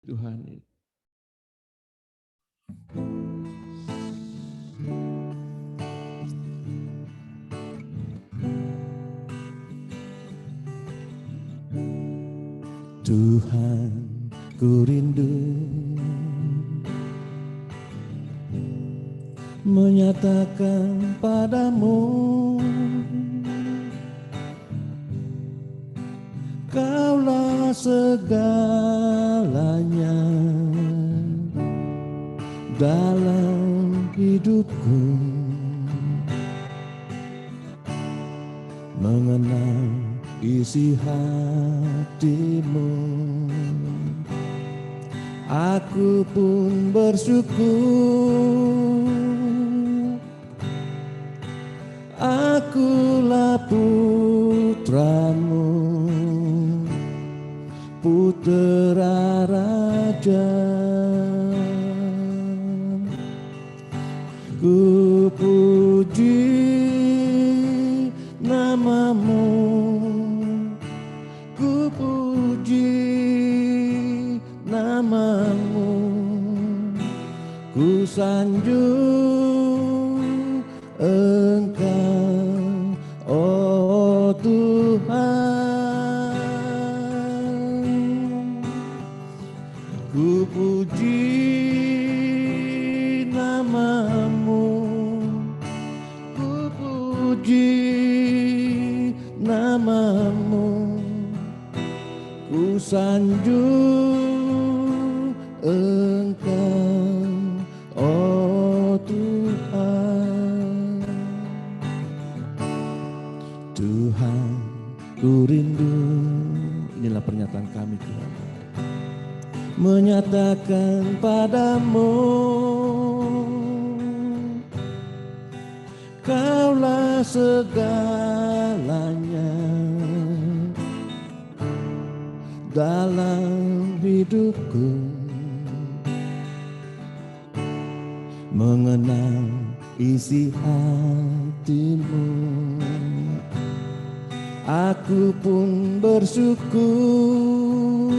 Tuhan. Tuhan, ku rindu menyatakan padamu Kaulah segalanya dalam hidupku, mengenal isi hatimu. Aku pun bersyukur, akulah putramu, putera raja. Ku puji namamu, ku puji namamu, ku sanjung Engkau, oh Tuhan. Ku puji namamu, ku puji namamu, ku sanjung Engkau, oh Tuhan. Tuhan, ku rindu, inilah pernyataan kami Tuhan, menyatakan padamu Kaulah segalanya dalam hidupku, mengenal isi hatimu. Aku pun bersyukur,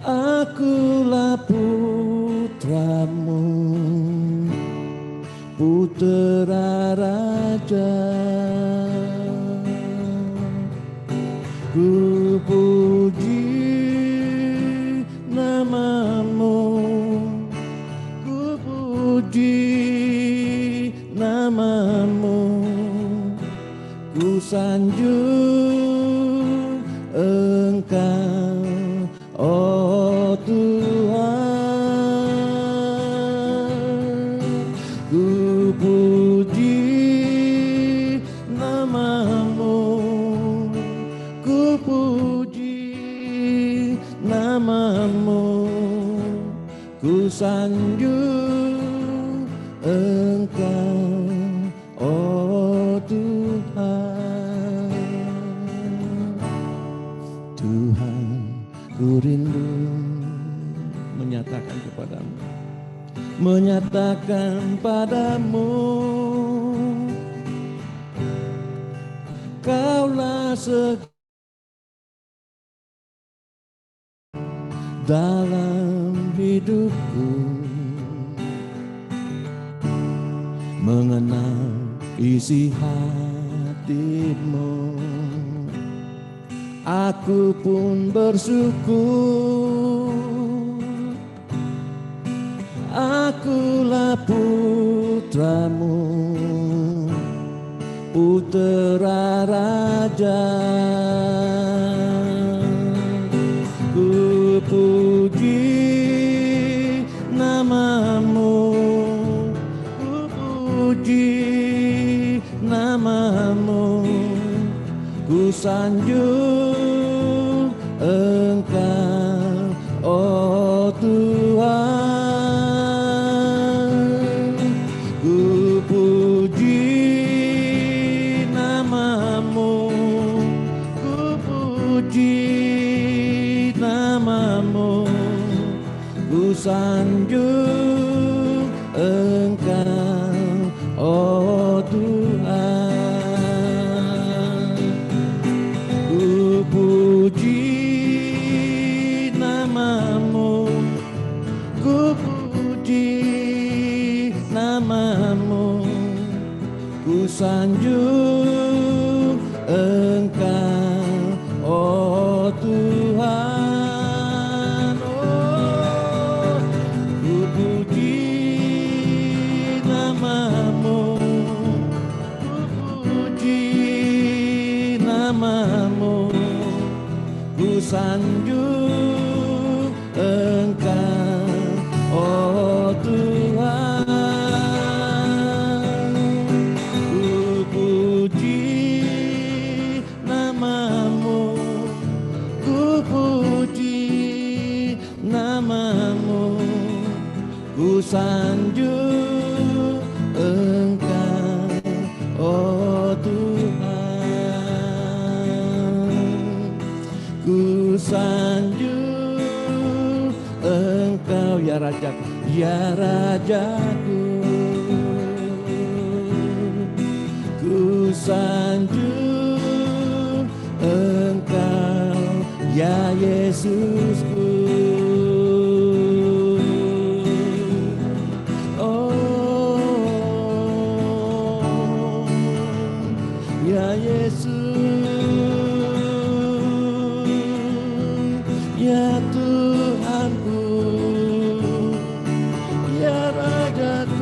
akulah putramu, putera raja. Ku puji namamu, ku puji namamu, ku sanjung Engkau, oh Tuhan. Ku puji namamu, ku puji namamu, ku sanjung Engkau, oh Tuhan. Tuhan, ku rindu menyatakan kepadamu, menyatakan padamu Kaulah dalam hidupku, mengenal isi hatimu. Aku pun bersyukur, akulah putramu, putera raja. Ku puji namamu, ku puji namamu, ku sanjung Engkau, oh Tuhan. Ku puji namamu, ku puji namamu, ku sanjung Engkau, oh Tuhan. Ku puji sanjung Engkau, oh Tuhan. Oh, ku puji namamu, ku puji namamu, ku sanjung Engkau, oh Tuhan. Ku puji namamu, ku puji namamu, ku sanjung Engkau, oh Tuhan. Ku sanjung Engkau, ya Rajaku, ya Rajaku. Ku sanjung Engkau, ya Yesusku. Oh, ya Yesus, ya Tuhanku, ya Rajaku.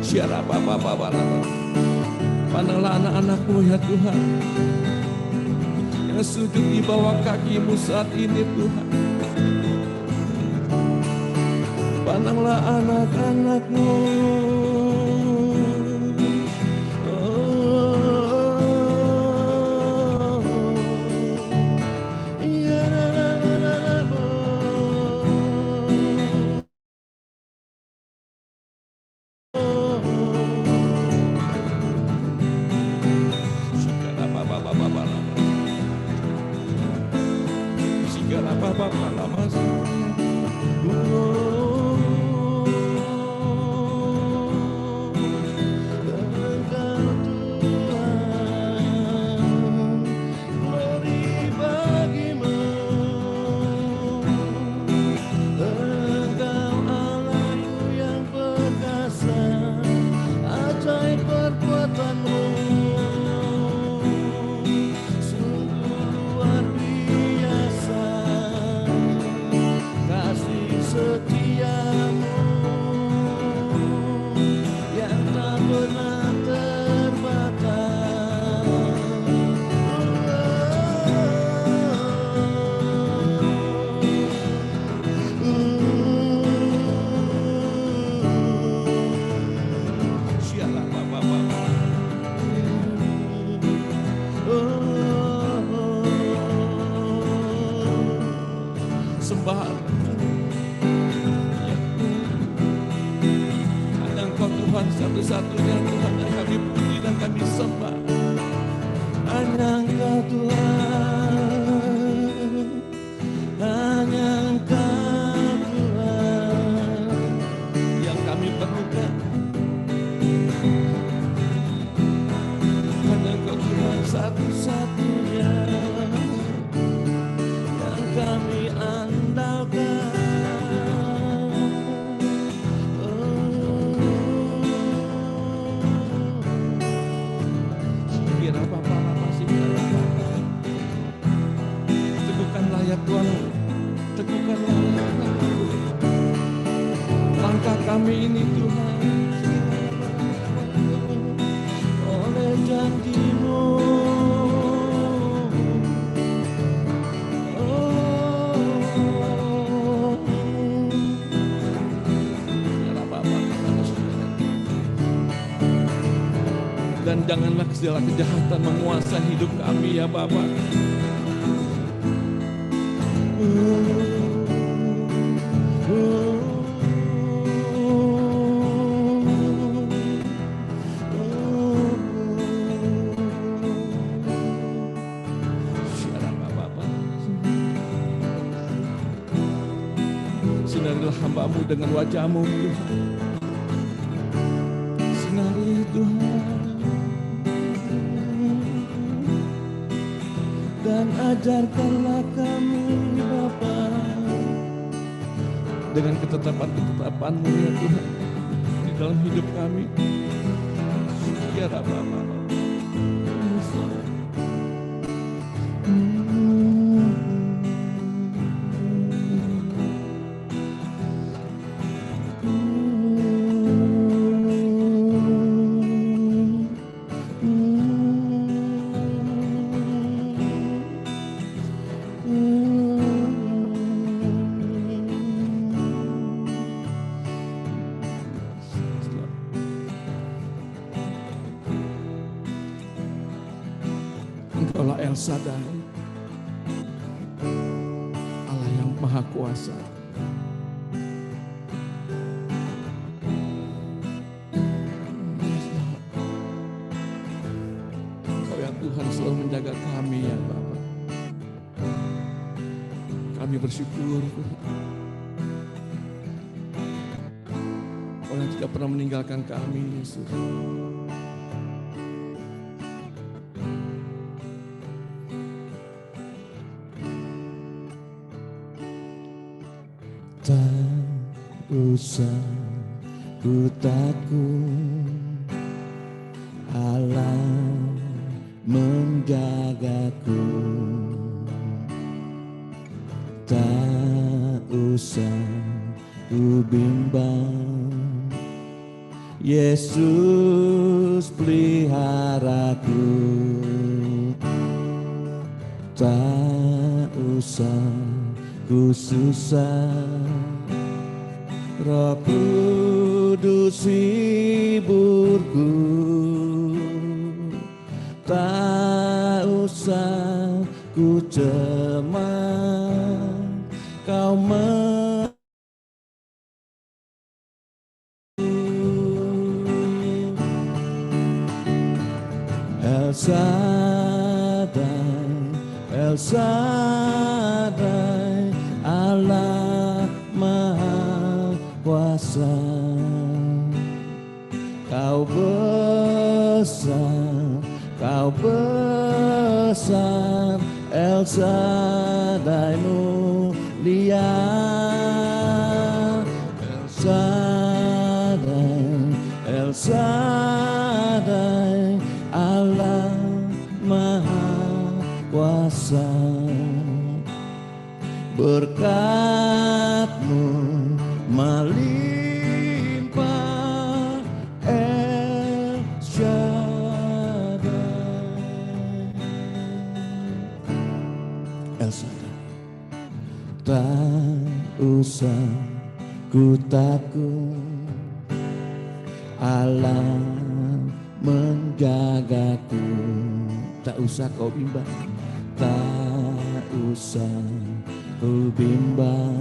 Siara Bapa, pandanglah anak-anakmu ya Tuhan, yang sujud di bawah kaki-Mu saat ini Tuhan. Pandanglah anak-anak-Mu. Satu-satunya Tuhan yang kami puji dan kami sembah. Hanya Engkau Tuhan, hanya Engkau Tuhan yang kami perlukan. Hanya Engkau Tuhan satu-satunya yang kami andalkan. Ya Tuhan, teguhkanlah langkah kami ini Tuhan, oleh janji-Mu. Dan janganlah segala kejahatan menguasai hidup kami ya Bapa. Sinarilah hamba-Mu dengan wajah-Mu Tuhan. Sinari Tuhan, dan ajarkanlah kami Bapa dengan ketetapan-ketetapan-Mu ya Tuhan di dalam hidup kami. Ya Rabbah. Engkaulah El Shaddai, Allah yang Maha Kuasa. Engkau yang Tuhan selalu menjaga kami ya Bapa. Kami bersyukur Tuhan. Engkau yang tidak pernah meninggalkan kami Yesus. Tak usah ku takut, Allah menjagaku. Tak usah ku bimbang, Yesus peliharaku. Tak usah ku susah, Roh Kudus hiburku. Tak usah ku cemas, Kau El Shaddai, El Shaddai, Allah Maha Kuasa. Kau besar, Kau besar, El Shaddai mulia. El Shaddai, El Shaddai, Allah Maha Kuasa. Berkat-Mu melimpah, El Shaddai. El Shaddai. Tak usah ku takut, Allah menjagaku. Tak usah kau bimbang, tak usah ku bimbang,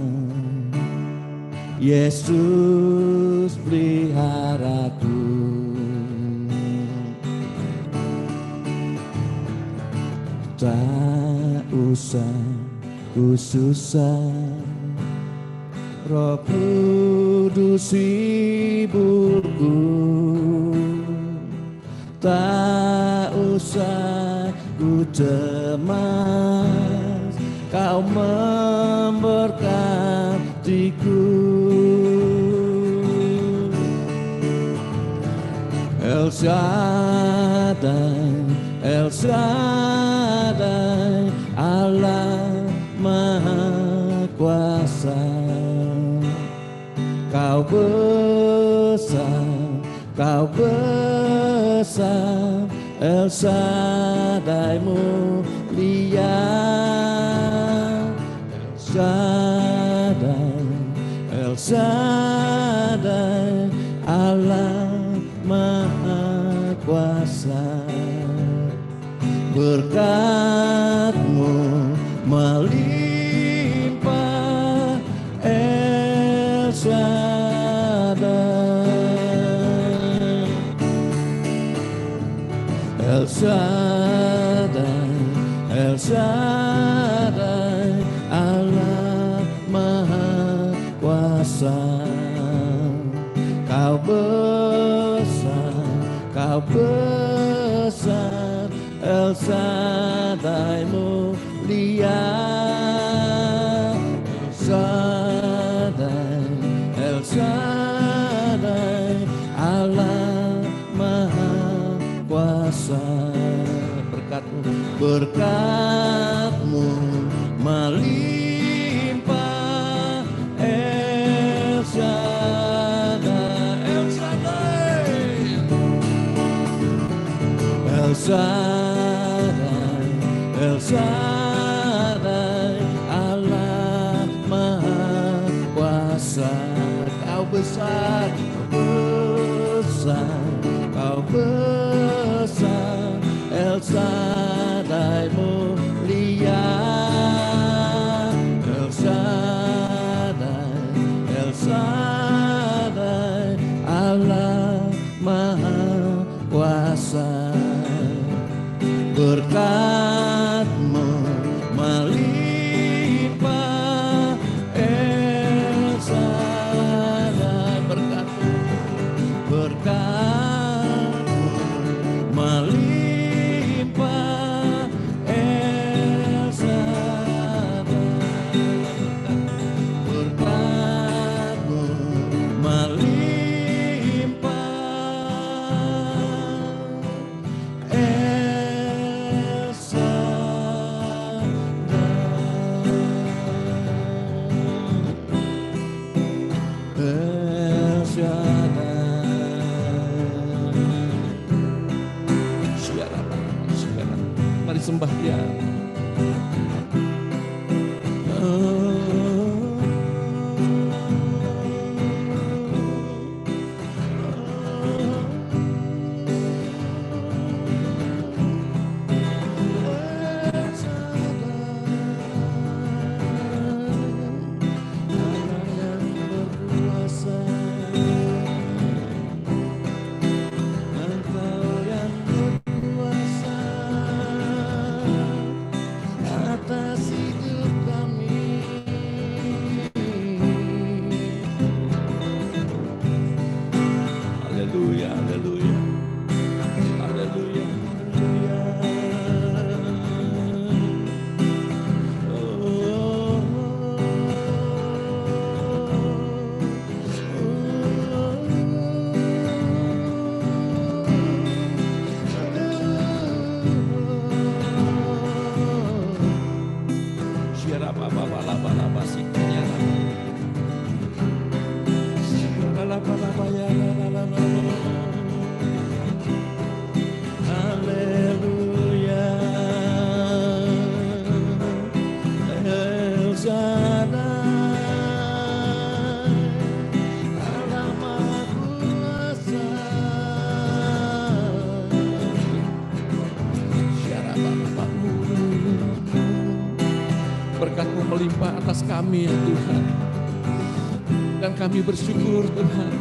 Yesus peliharaku. Tak usah ku susah, Roh Kudus hiburku. Tak usah ku cemas, Kau memberkatiku. El Shaddai, El Shaddai, Allah Maha Kuasa. Kau besar, Kau besar, El Shaddai mulia. El Shaddai, El Shaddai, Allah Maha Kuasa. Berkat-Mu melimpah, El Shaddai. El Shaddai, El Shaddai, Allah Maha Kuasa. Kau besar, Kau besar, El Shaddai mulia. El Shaddai, berkat-Mu, berkat-Mu melimpah. El Shaddai, El Shaddai, El Shaddai, El Shaddai, Allah Maha Kuasa. Kau besar, Kau besar, Kau besar. El Shaddai mulia, El Shaddai, El Shaddai, Allah Maha Kuasa. Berkat-Mu melimpah. El Shaddai, berkat-Mu, berkat-Mu melimpah. El Shaddai, berkat-Mu melimpah. El Shaddai, El Shaddai. Mari sembah Dia. Haleluya, haleluya, haleluya, haleluya. Berkat-Mu melimpah atas kami ya Tuhan. Dan kami bersyukur Tuhan.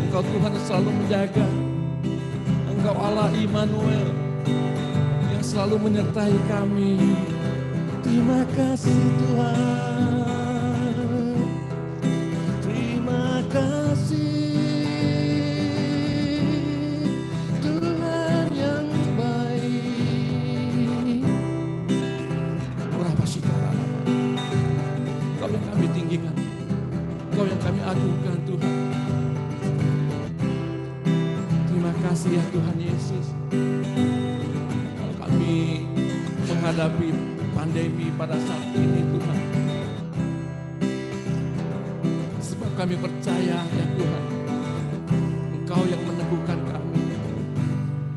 Engkau Tuhan yang selalu menjaga. Engkau Allah Immanuel yang selalu menyertai kami. Terima kasih Tuhan. Terima kasih Tuhan yang baik. Berapa sih Kau yang kami tinggikan, Kau yang kami agungkan Tuhan. Terima kasih ya Tuhan Yesus. Kalau kami menghadapi pandemi pada saat ini Tuhan, sebab kami percaya ya Tuhan, Engkau yang meneguhkan kami,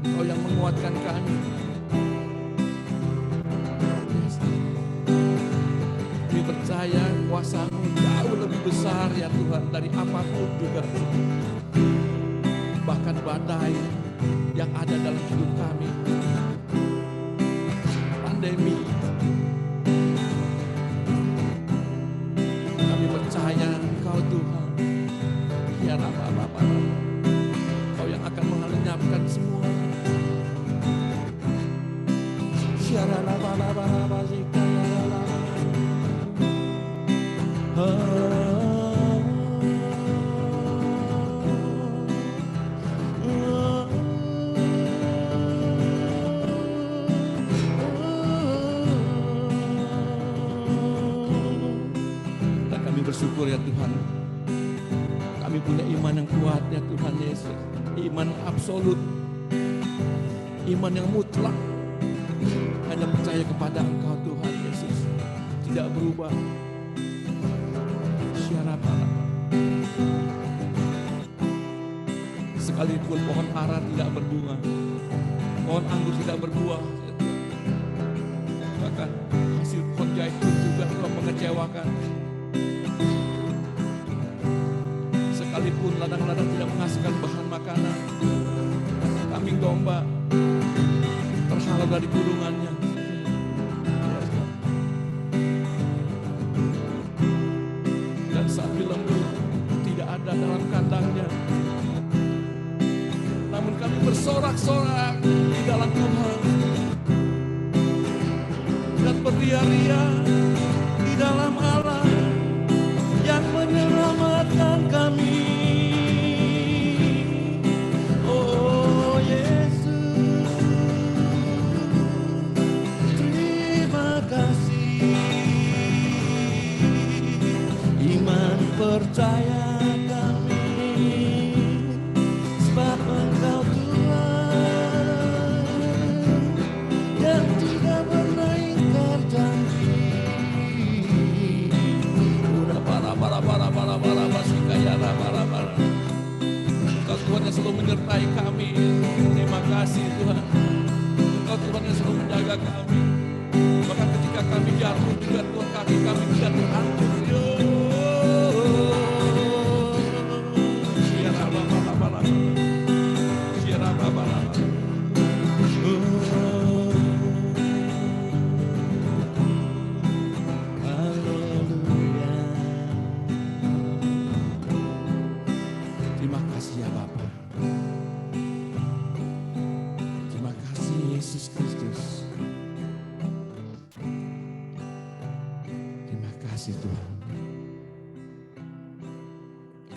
Engkau yang menguatkan kami. Kami percaya kuasa-Mu jauh lebih besar ya Tuhan dari apapun juga, bahkan badai yang ada dalam hidup kami, pandemi. Kami percaya Engkau Tuhan, ya Bapa, Engkau yang akan melenyapkan semua. Dan kami bersyukur ya Tuhan, kami punya iman yang kuat ya Tuhan Yesus, iman absolut, iman yang mutlak, hanya percaya kepada Engkau Tuhan Yesus, tidak berubah. Sekalipun pohon ara tidak berbunga, pohon anggur tidak berbuah, bahkan hasil pohon zaitun juga telah mengecewakan. Sekalipun ladang-ladang tidak menghasilkan bahan makanan, kambing domba terhalau dari kurungannya, dan sapi lembu tidak ada dalam kandangnya. Namun kami bersorak-sorak di dalam Tuhan dan beria-ria di dalam Allah yang menyelamatkan kami. Oh Yesus, terima kasih. Iman percaya Tuhan yang selalu menyertai kami. Terima kasih Tuhan. Engkau Tuhan yang selalu menjaga kami. Bahkan ketika kami jatuh juga Tuhan, kaki kami tidak terangkat.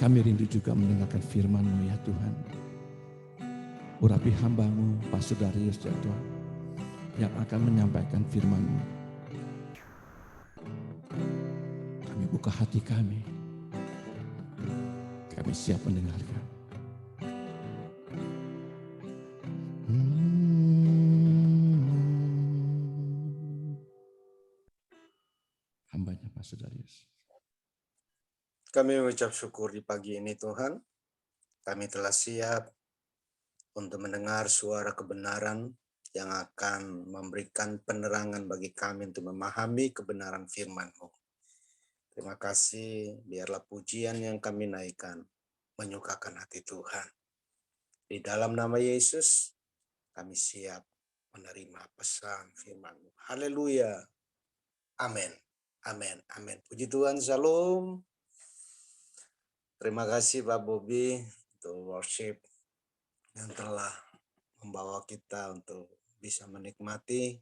Kami rindu juga mendengarkan firman-Mu ya Tuhan. Urapi hamba-Mu, Pastor Darius ya Tuhan, yang akan menyampaikan firman-Mu. Kami buka hati kami. Kami siap mendengarkan. Hambanya Pastor Darius. Kami mengucap syukur di pagi ini Tuhan, kami telah siap untuk mendengar suara kebenaran yang akan memberikan penerangan bagi kami untuk memahami kebenaran firman-Mu. Terima kasih, biarlah pujian yang kami naikkan menyukakan hati Tuhan. Di dalam nama Yesus, kami siap menerima pesan firman-Mu. Haleluya. Amin. Amin. Amin. Puji Tuhan, shalom. Terima kasih Pak Bobi untuk worship yang telah membawa kita untuk bisa menikmati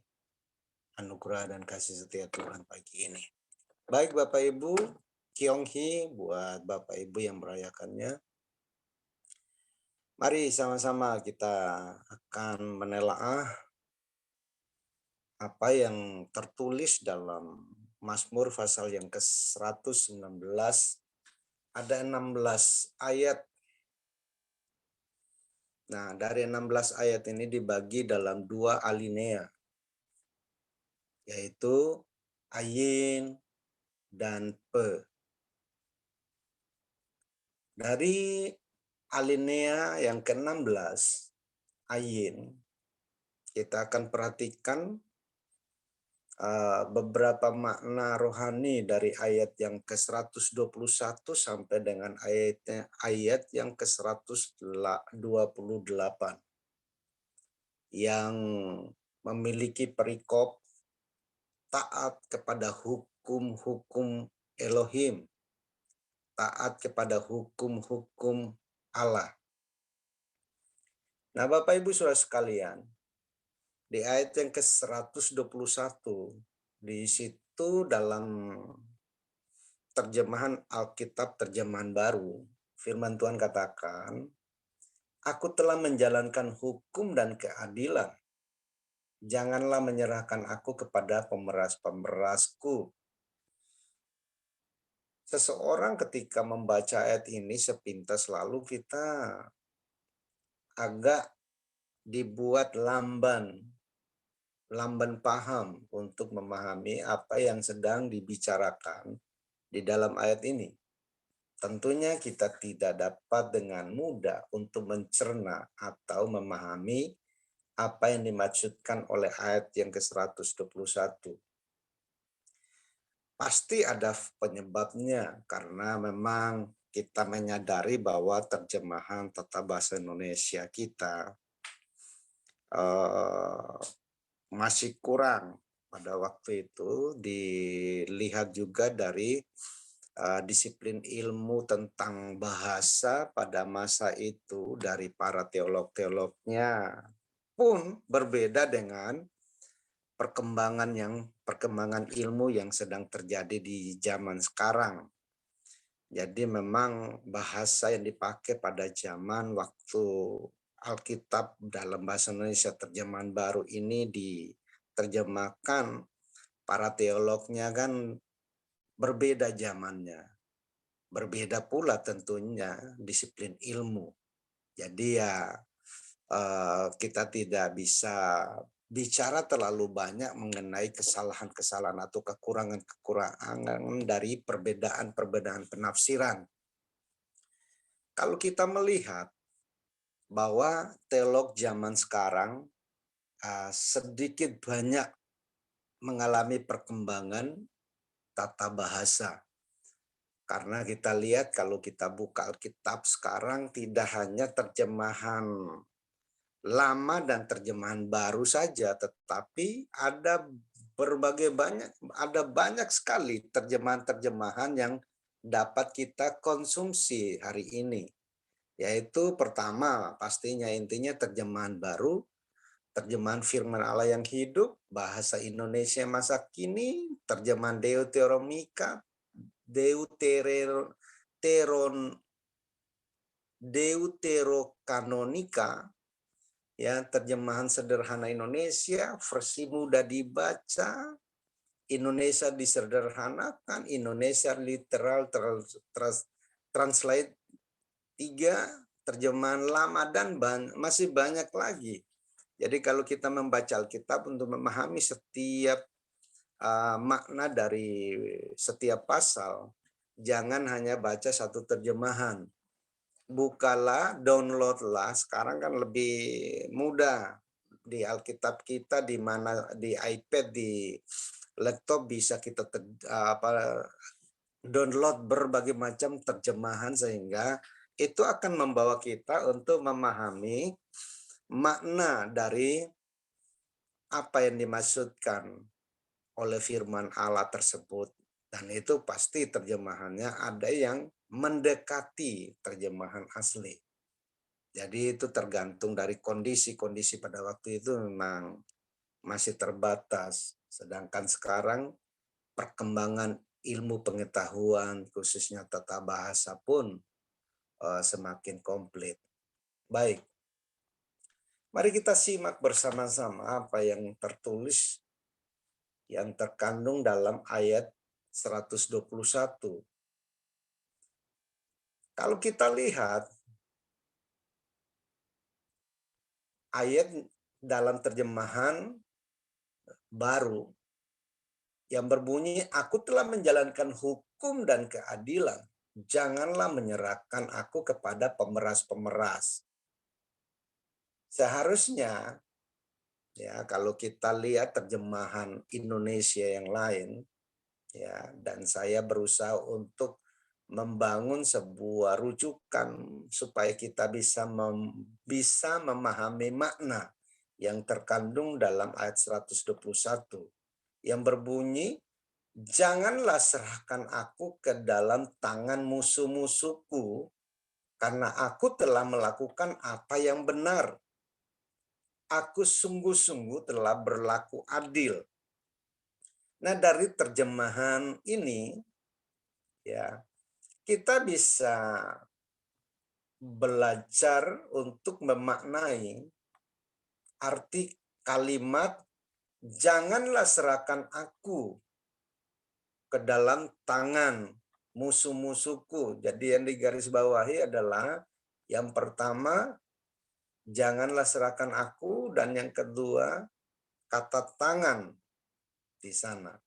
anugerah dan kasih setia Tuhan pagi ini. Baik Bapak Ibu, Kyonghi buat Bapak Ibu yang merayakannya. Mari sama-sama kita akan menelaah apa yang tertulis dalam Mazmur pasal yang ke-119. Ada 16 ayat. Nah, dari 16 ayat ini dibagi dalam 2 alinea, yaitu ayin dan pe. Dari alinea yang ke-16, ayin, kita akan perhatikan beberapa makna rohani dari ayat yang ke-121 sampai dengan ayat yang ke-128 yang memiliki perikop taat kepada hukum-hukum Elohim, taat kepada hukum-hukum Allah. Nah, Bapak Ibu Saudara sekalian, di ayat yang ke-121, di situ dalam terjemahan Alkitab terjemahan baru, firman Tuhan katakan, "Aku telah menjalankan hukum dan keadilan. Janganlah menyerahkan aku kepada pemeras-pemerasku." Seseorang ketika membaca ayat ini sepintas lalu kita agak dibuat lamban paham untuk memahami apa yang sedang dibicarakan di dalam ayat ini. Tentunya kita tidak dapat dengan mudah untuk mencerna atau memahami apa yang dimaksudkan oleh ayat yang ke-121. Pasti ada penyebabnya karena memang kita menyadari bahwa terjemahan tata bahasa Indonesia kita masih kurang pada waktu itu. Dilihat juga dari disiplin ilmu tentang bahasa pada masa itu dari para teolog-teolognya pun berbeda dengan perkembangan ilmu yang sedang terjadi di zaman sekarang. Jadi memang bahasa yang dipakai pada zaman waktu Alkitab dalam bahasa Indonesia terjemahan baru ini diterjemahkan, para teolognya kan berbeda zamannya. Berbeda pula tentunya disiplin ilmu. Jadi ya kita tidak bisa bicara terlalu banyak mengenai kesalahan-kesalahan atau kekurangan-kekurangan dari perbedaan-perbedaan penafsiran. Kalau kita melihat bahwa teolog zaman sekarang sedikit banyak mengalami perkembangan tata bahasa. Karena kita lihat kalau kita buka Alkitab sekarang tidak hanya terjemahan lama dan terjemahan baru saja, tetapi ada banyak sekali terjemahan-terjemahan yang dapat kita konsumsi hari ini. Yaitu pertama, pastinya intinya terjemahan baru, terjemahan firman Allah yang hidup, bahasa Indonesia masa kini, terjemahan Deuterokanonika, ya, terjemahan sederhana Indonesia, versi mudah dibaca, Indonesia disederhanakan, Indonesia literal translate 3, terjemahan lama, dan masih banyak lagi. Jadi kalau kita membaca Alkitab untuk memahami setiap makna dari setiap pasal, jangan hanya baca satu terjemahan. Bukalah, downloadlah, sekarang kan lebih mudah di Alkitab kita, di mana di iPad, di laptop bisa kita download berbagai macam terjemahan, sehingga itu akan membawa kita untuk memahami makna dari apa yang dimaksudkan oleh firman Allah tersebut. Dan itu pasti terjemahannya ada yang mendekati terjemahan asli. Jadi itu tergantung dari kondisi pada waktu itu memang masih terbatas. Sedangkan sekarang perkembangan ilmu pengetahuan khususnya tata bahasa pun semakin komplit. Baik, mari kita simak bersama-sama apa yang tertulis yang terkandung dalam ayat 121. Kalau kita lihat ayat dalam terjemahan baru yang berbunyi, aku telah menjalankan hukum dan keadilan. Janganlah menyerahkan aku kepada pemeras-pemeras. Seharusnya, ya, kalau kita lihat terjemahan Indonesia yang lain, ya, dan saya berusaha untuk membangun sebuah rujukan supaya kita bisa memahami makna yang terkandung dalam ayat 121 yang berbunyi, janganlah serahkan aku ke dalam tangan musuh-musuhku, karena aku telah melakukan apa yang benar. Aku sungguh-sungguh telah berlaku adil. Nah, dari terjemahan ini, ya, kita bisa belajar untuk memaknai arti kalimat janganlah serahkan aku ke dalam tangan musuh-musuhku. Jadi yang digarisbawahi adalah yang pertama, janganlah serahkan aku, dan yang kedua kata tangan di sana.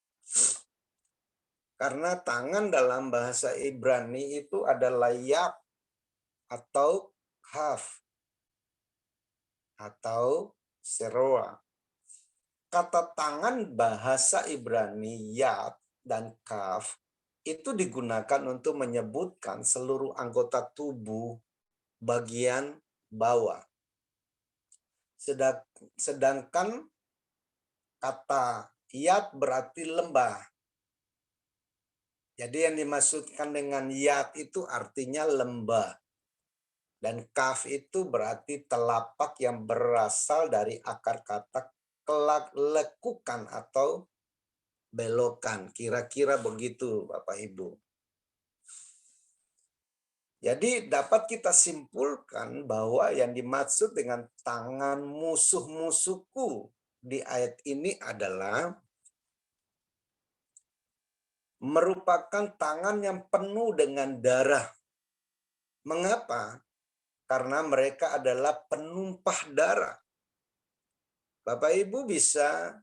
Karena tangan dalam bahasa Ibrani itu adalah yad atau kaf atau seroa. Kata tangan bahasa Ibrani yad dan kaf itu digunakan untuk menyebutkan seluruh anggota tubuh bagian bawah. Sedangkan kata yad berarti lembah. Jadi yang dimaksudkan dengan yad itu artinya lembah. Dan kaf itu berarti telapak yang berasal dari akar kata lekukan atau belokan. Kira-kira begitu Bapak Ibu. Jadi dapat kita simpulkan bahwa yang dimaksud dengan tangan musuh-musuhku di ayat ini adalah merupakan tangan yang penuh dengan darah. Mengapa? Karena mereka adalah penumpah darah. Bapak Ibu bisa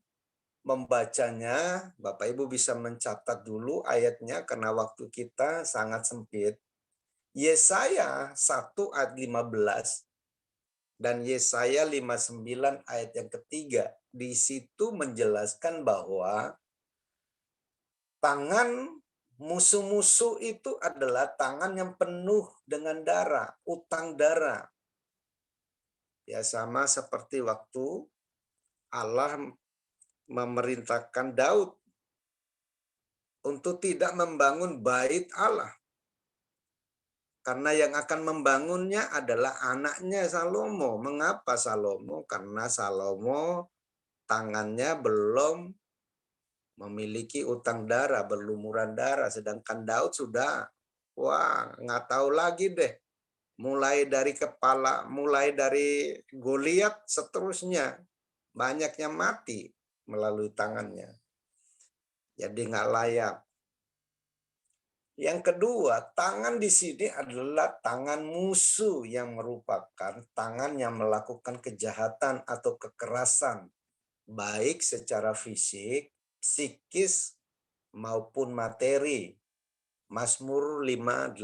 membacanya, Bapak Ibu bisa mencatat dulu ayatnya karena waktu kita sangat sempit. Yesaya 1 ayat 15 dan Yesaya 59 ayat yang ketiga. Di situ menjelaskan bahwa tangan musuh-musuh itu adalah tangan yang penuh dengan darah, utang darah. Ya sama seperti waktu Allah memerintahkan Daud untuk tidak membangun bait Allah. Karena yang akan membangunnya adalah anaknya Salomo. Mengapa Salomo? Karena Salomo tangannya belum memiliki utang darah, berlumuran darah. Sedangkan Daud sudah, nggak tahu lagi deh. Mulai dari kepala, mulai dari Goliat, seterusnya. Banyaknya mati melalui tangannya. Jadi nggak layak. Yang kedua, tangan di sini adalah tangan musuh yang merupakan tangan yang melakukan kejahatan atau kekerasan, baik secara fisik, psikis, maupun materi. Mazmur 58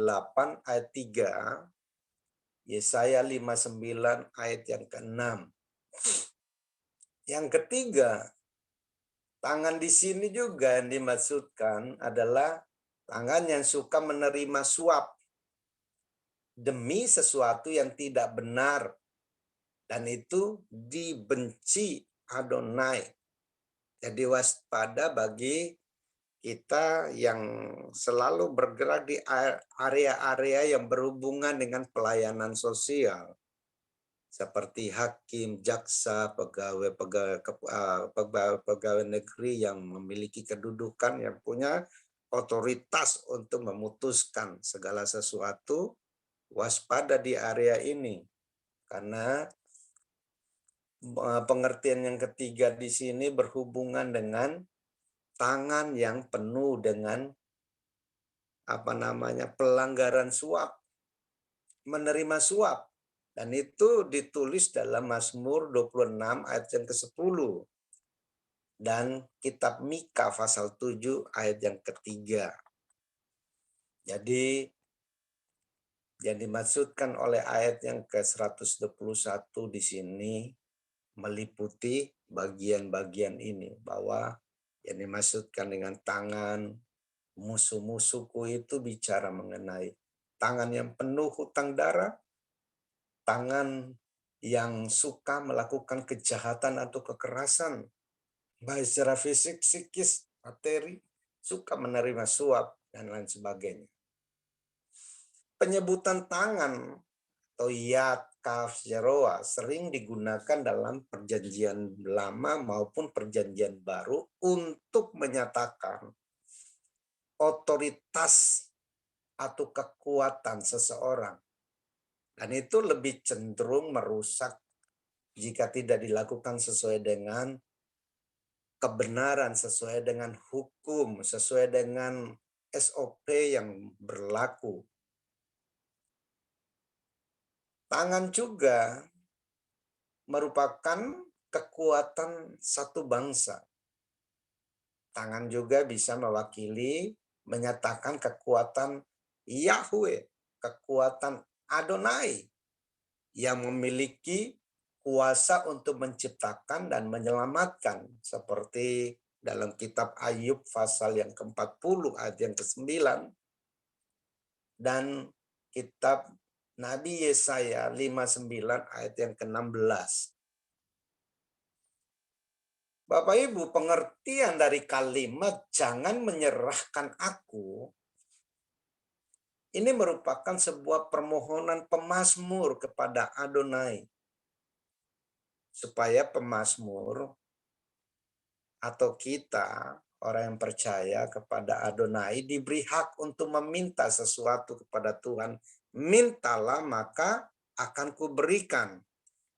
ayat 3, Yesaya 59 ayat yang ke-6. Yang ketiga, tangan di sini juga yang dimaksudkan adalah tangan yang suka menerima suap demi sesuatu yang tidak benar, dan itu dibenci Adonai. Jadi waspada bagi kita yang selalu bergerak di area-area yang berhubungan dengan pelayanan sosial, seperti hakim, jaksa, pegawai negeri yang memiliki kedudukan, yang punya otoritas untuk memutuskan segala sesuatu. Waspada di area ini, karena pengertian yang ketiga di sini berhubungan dengan tangan yang penuh dengan pelanggaran suap, menerima suap. Dan itu ditulis dalam Mazmur 26 ayat yang ke-10 dan kitab Mika pasal 7 ayat yang ketiga. Jadi yang dimaksudkan oleh ayat yang ke-121 di sini meliputi bagian-bagian ini, bahwa yang dimaksudkan dengan tangan musuh-musuhku itu bicara mengenai tangan yang penuh hutang darah, tangan yang suka melakukan kejahatan atau kekerasan, baik secara fisik, psikis, materi, suka menerima suap, dan lain sebagainya. Penyebutan tangan atau yad, kaf, zeroa sering digunakan dalam perjanjian lama maupun perjanjian baru untuk menyatakan otoritas atau kekuatan seseorang. Dan itu lebih cenderung merusak jika tidak dilakukan sesuai dengan kebenaran, sesuai dengan hukum, sesuai dengan SOP yang berlaku. Tangan juga merupakan kekuatan satu bangsa. Tangan juga bisa mewakili, menyatakan kekuatan Yahweh, kekuatan Adonai yang memiliki kuasa untuk menciptakan dan menyelamatkan. Seperti dalam kitab Ayub pasal yang ke-40 ayat yang ke-9 dan kitab Nabi Yesaya 59 ayat yang ke-16. Bapak Ibu, pengertian dari kalimat jangan menyerahkan aku, ini merupakan sebuah permohonan pemazmur kepada Adonai. Supaya pemazmur atau kita, orang yang percaya kepada Adonai, diberi hak untuk meminta sesuatu kepada Tuhan. Mintalah maka akan kuberikan.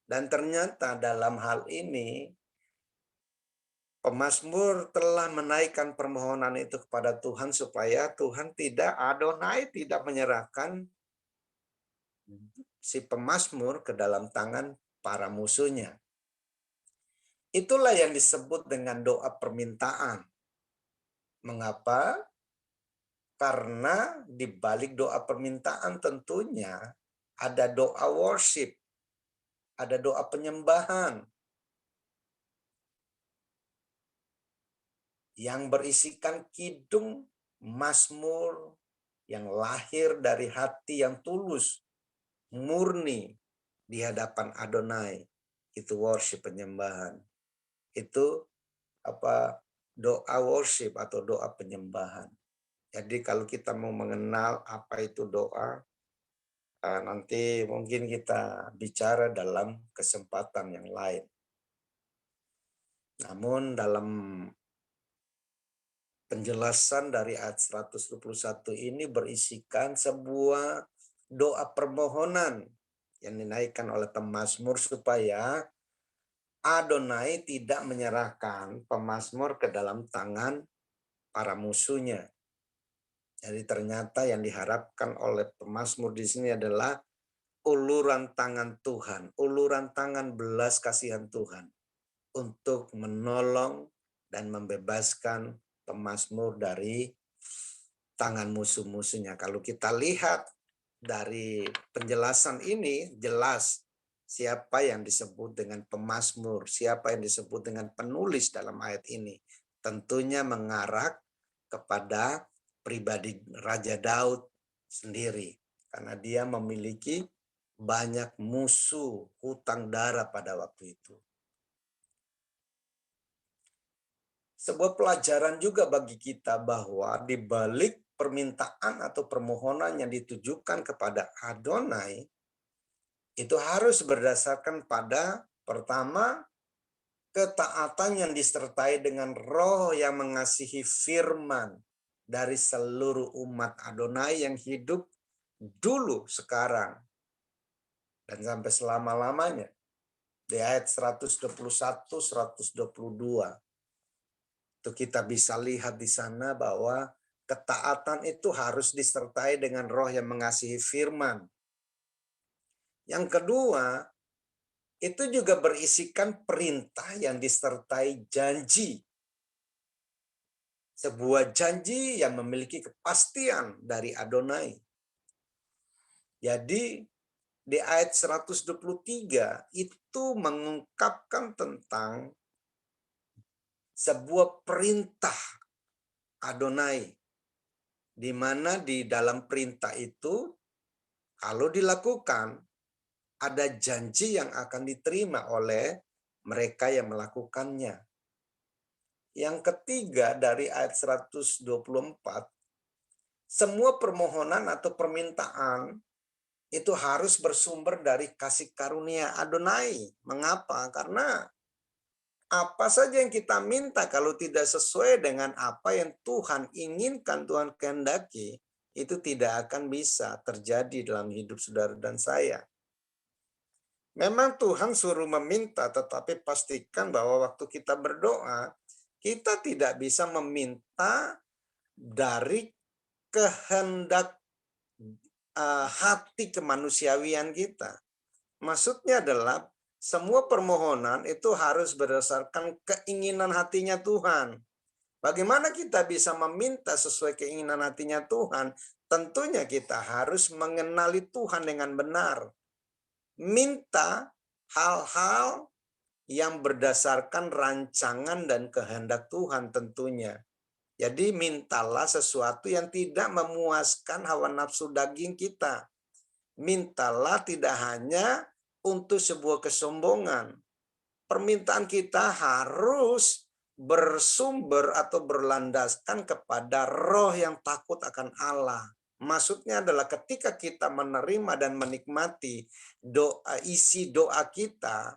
Dan ternyata dalam hal ini, pemazmur telah menaikkan permohonan itu kepada Tuhan supaya Tuhan Adonai tidak menyerahkan si pemazmur ke dalam tangan para musuhnya. Itulah yang disebut dengan doa permintaan. Mengapa? Karena di balik doa permintaan tentunya ada doa worship, ada doa penyembahan, yang berisikan kidung mazmur yang lahir dari hati yang tulus, murni di hadapan Adonai. Itu worship penyembahan. Itu doa worship atau doa penyembahan. Jadi kalau kita mau mengenal apa itu doa, nanti mungkin kita bicara dalam kesempatan yang lain. Namun dalam penjelasan dari ayat 121 ini berisikan sebuah doa permohonan yang dinaikkan oleh pemazmur supaya Adonai tidak menyerahkan pemazmur ke dalam tangan para musuhnya. Jadi ternyata yang diharapkan oleh pemazmur di sini adalah uluran tangan Tuhan, uluran tangan belas kasihan Tuhan untuk menolong dan membebaskan pemazmur dari tangan musuh-musuhnya. Kalau kita lihat dari penjelasan ini, jelas siapa yang disebut dengan pemazmur, siapa yang disebut dengan penulis dalam ayat ini. Tentunya mengarah kepada pribadi Raja Daud sendiri. Karena dia memiliki banyak musuh, hutang darah pada waktu itu. Sebuah pelajaran juga bagi kita bahwa di balik permintaan atau permohonan yang ditujukan kepada Adonai, itu harus berdasarkan pada pertama, ketaatan yang disertai dengan roh yang mengasihi firman dari seluruh umat Adonai yang hidup dulu, sekarang, dan sampai selama-lamanya. Di ayat 121, 122. Itu kita bisa lihat di sana bahwa ketaatan itu harus disertai dengan roh yang mengasihi firman. Yang kedua, itu juga berisikan perintah yang disertai janji. Sebuah janji yang memiliki kepastian dari Adonai. Jadi di ayat 123 itu mengungkapkan tentang sebuah perintah Adonai, di mana di dalam perintah itu kalau dilakukan ada janji yang akan diterima oleh mereka yang melakukannya. Yang ketiga dari ayat 124, semua permohonan atau permintaan itu harus bersumber dari kasih karunia Adonai. Mengapa? Karena apa saja yang kita minta kalau tidak sesuai dengan apa yang Tuhan inginkan, Tuhan kehendaki, itu tidak akan bisa terjadi dalam hidup saudara dan saya. Memang Tuhan suruh meminta, tetapi pastikan bahwa waktu kita berdoa, kita tidak bisa meminta dari kehendak hati kemanusiawian kita. Maksudnya adalah Semua permohonan itu harus berdasarkan keinginan hatinya Tuhan. Bagaimana kita bisa meminta sesuai keinginan hatinya Tuhan? Tentunya kita harus mengenali Tuhan dengan benar. Minta hal-hal yang berdasarkan rancangan dan kehendak Tuhan tentunya. Jadi mintalah sesuatu yang tidak memuaskan hawa nafsu daging kita. Mintalah tidak hanya untuk sebuah kesombongan. Permintaan kita harus bersumber atau berlandaskan kepada roh yang takut akan Allah. Maksudnya adalah ketika kita menerima dan menikmati isi doa kita,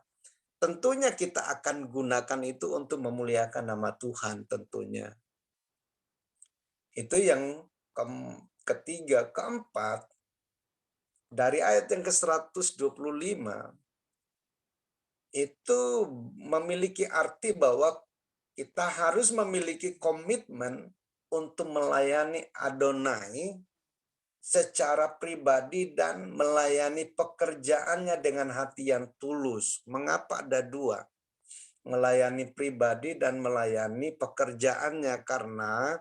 tentunya kita akan gunakan itu untuk memuliakan nama Tuhan tentunya. Itu yang ketiga. Keempat, dari ayat yang ke-125, itu memiliki arti bahwa kita harus memiliki komitmen untuk melayani Adonai secara pribadi dan melayani pekerjaannya dengan hati yang tulus. Mengapa ada dua? Melayani pribadi dan melayani pekerjaannya, karena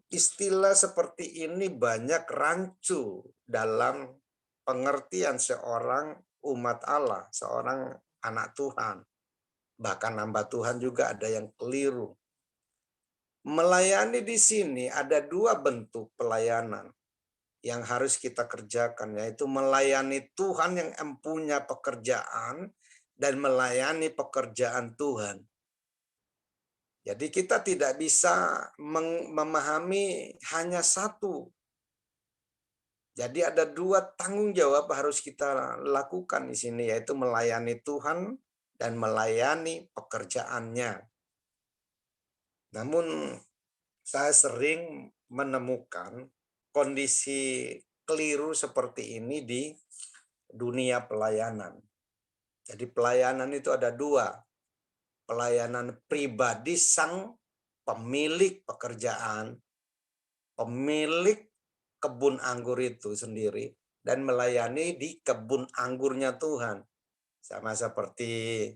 istilah seperti ini banyak rancu dalam pengertian seorang umat Allah, seorang anak Tuhan. Bahkan hamba Tuhan juga ada yang keliru. Melayani di sini ada dua bentuk pelayanan yang harus kita kerjakan, yaitu melayani Tuhan yang empunya pekerjaan dan melayani pekerjaan Tuhan. Jadi kita tidak bisa memahami hanya satu. Jadi ada dua tanggung jawab harus kita lakukan di sini, yaitu melayani Tuhan dan melayani pekerjaannya. Namun saya sering menemukan kondisi keliru seperti ini di dunia pelayanan. Jadi pelayanan itu ada dua. Pelayanan pribadi sang pemilik pekerjaan, pemilik kebun anggur itu sendiri, dan melayani di kebun anggurnya Tuhan. Sama seperti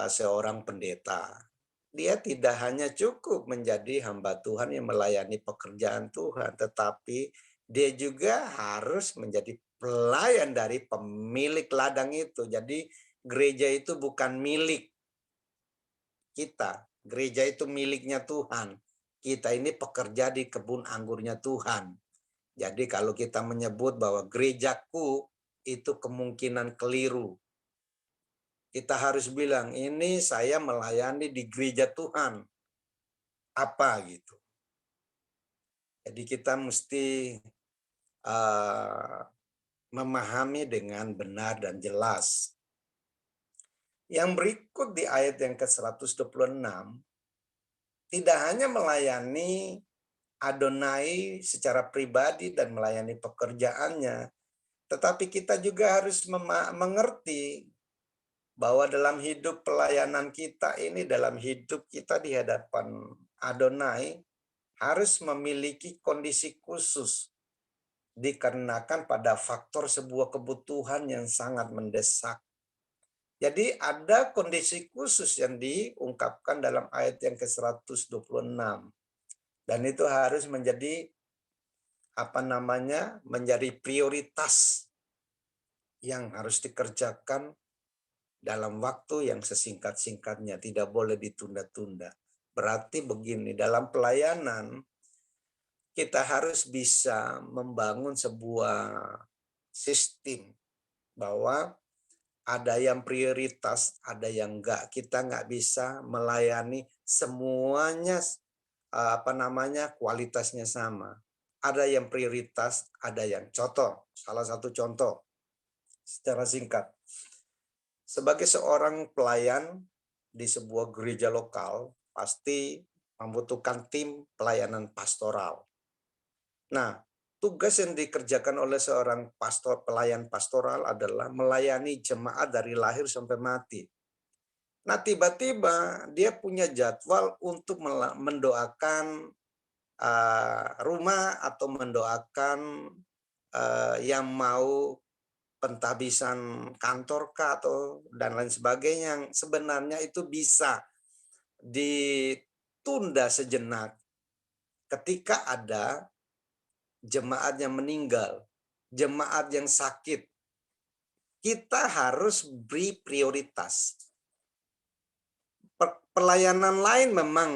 seorang pendeta. Dia tidak hanya cukup menjadi hamba Tuhan yang melayani pekerjaan Tuhan, tetapi dia juga harus menjadi pelayan dari pemilik ladang itu. Jadi gereja itu bukan milik kita. Gereja itu miliknya Tuhan. Kita ini pekerja di kebun anggurnya Tuhan. Jadi kalau kita menyebut bahwa gerejaku, itu kemungkinan keliru. Kita harus bilang, ini saya melayani di gereja Tuhan. Apa gitu. Jadi kita mesti memahami dengan benar dan jelas. Yang berikut di ayat yang ke-126, tidak hanya melayani Adonai secara pribadi dan melayani pekerjaannya, tetapi kita juga harus mengerti bahwa dalam hidup pelayanan kita ini, dalam hidup kita di hadapan Adonai, harus memiliki kondisi khusus dikarenakan pada faktor sebuah kebutuhan yang sangat mendesak. Jadi ada kondisi khusus yang diungkapkan dalam ayat yang ke-126. Dan itu harus menjadi menjadi prioritas yang harus dikerjakan dalam waktu yang sesingkat-singkatnya, tidak boleh ditunda-tunda. Berarti begini, dalam pelayanan kita harus bisa membangun sebuah sistem bahwa ada yang prioritas, ada yang enggak. Kita enggak bisa melayani semuanya kualitasnya sama. Ada yang prioritas, ada yang contoh. Salah satu contoh secara singkat. Sebagai seorang pelayan di sebuah gereja lokal, pasti membutuhkan tim pelayanan pastoral. Nah, tugas yang dikerjakan oleh seorang pelayan pastoral adalah melayani jemaat dari lahir sampai mati. Nah, tiba-tiba dia punya jadwal untuk mendoakan rumah atau mendoakan yang mau pentahbisan kantor kah atau dan lain sebagainya yang sebenarnya itu bisa ditunda sejenak ketika ada jemaat yang meninggal, jemaat yang sakit. Kita harus beri prioritas. Pelayanan lain memang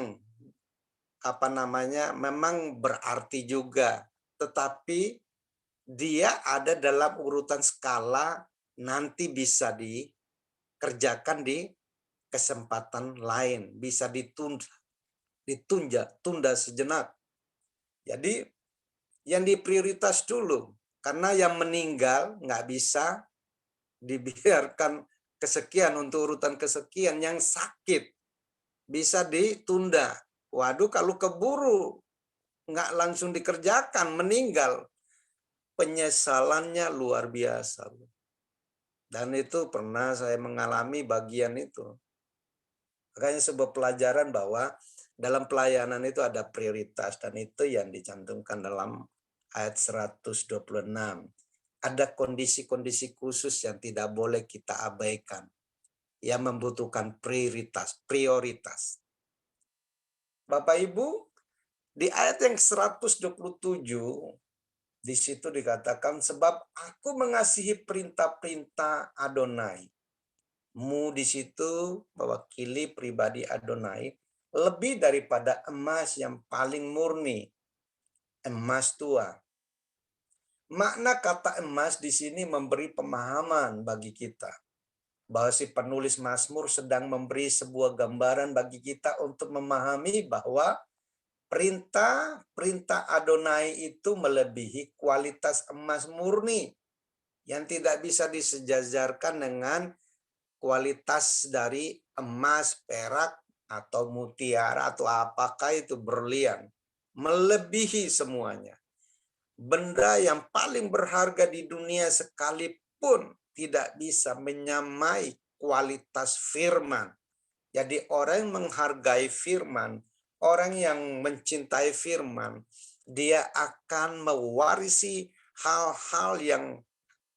memang berarti juga, tetapi dia ada dalam urutan skala nanti bisa dikerjakan di kesempatan lain, bisa tunda sejenak. Jadi yang diprioritas dulu, karena yang meninggal nggak bisa dibiarkan kesekian untuk urutan kesekian, yang sakit bisa ditunda. Waduh, kalau keburu nggak langsung dikerjakan, meninggal, penyesalannya luar biasa. Dan itu pernah saya mengalami bagian itu. Makanya sebuah pelajaran bahwa dalam pelayanan itu ada prioritas, dan itu yang dicantumkan dalam ayat 126. Ada kondisi-kondisi khusus yang tidak boleh kita abaikan, yang membutuhkan prioritas. Bapak Ibu, di ayat yang 127, di situ dikatakan, sebab aku mengasihi perintah-perintah Adonai. Mu di situ mewakili pribadi Adonai lebih daripada emas yang paling murni, emas tua. Makna kata emas di sini memberi pemahaman bagi kita bahwa si penulis Mazmur sedang memberi sebuah gambaran bagi kita untuk memahami bahwa perintah Adonai itu melebihi kualitas emas murni yang tidak bisa disejajarkan dengan kualitas dari emas, perak, atau mutiara, atau apakah itu berlian. Melebihi semuanya. Benda yang paling berharga di dunia sekalipun tidak bisa menyamai kualitas firman. Jadi orang yang menghargai firman, orang yang mencintai firman, dia akan mewarisi hal-hal yang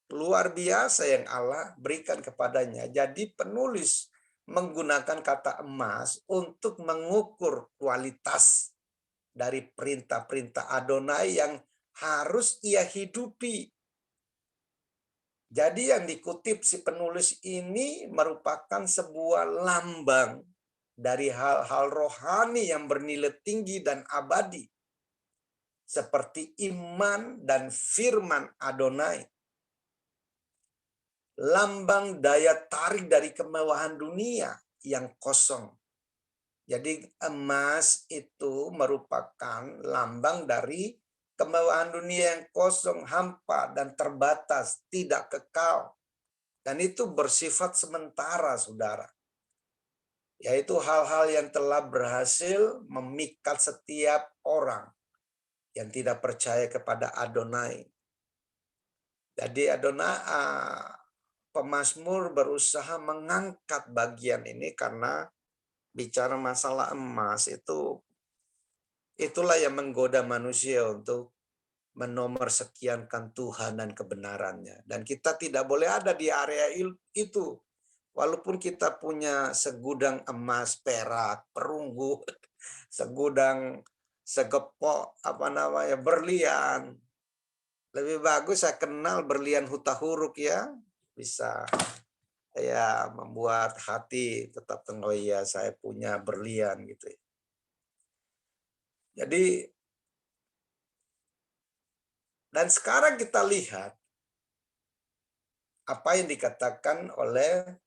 luar biasa yang Allah berikan kepadanya. Jadi penulis menggunakan kata emas untuk mengukur kualitas dari perintah-perintah Adonai yang harus ia hidupi. Jadi yang dikutip si penulis ini merupakan sebuah lambang dari hal-hal rohani yang bernilai tinggi dan abadi, seperti iman dan firman Adonai. Lambang daya tarik dari kemewahan dunia yang kosong. Jadi emas itu merupakan lambang dari kemewahan dunia yang kosong, hampa, dan terbatas, tidak kekal. Dan itu bersifat sementara, saudara. Yaitu hal-hal yang telah berhasil memikat setiap orang yang tidak percaya kepada Adonai. Jadi pemazmur berusaha mengangkat bagian ini karena bicara masalah emas itulah yang menggoda manusia untuk menomorssekiankan Tuhan dan kebenarannya. Dan kita tidak boleh ada di area itu. Walaupun kita punya segudang emas, perak, perunggu, segepok berlian. Lebih bagus saya kenal berlian hutahuruk ya. Bisa membuat hati tetap tenang, oh iya saya punya berlian gitu. Jadi dan sekarang kita lihat apa yang dikatakan oleh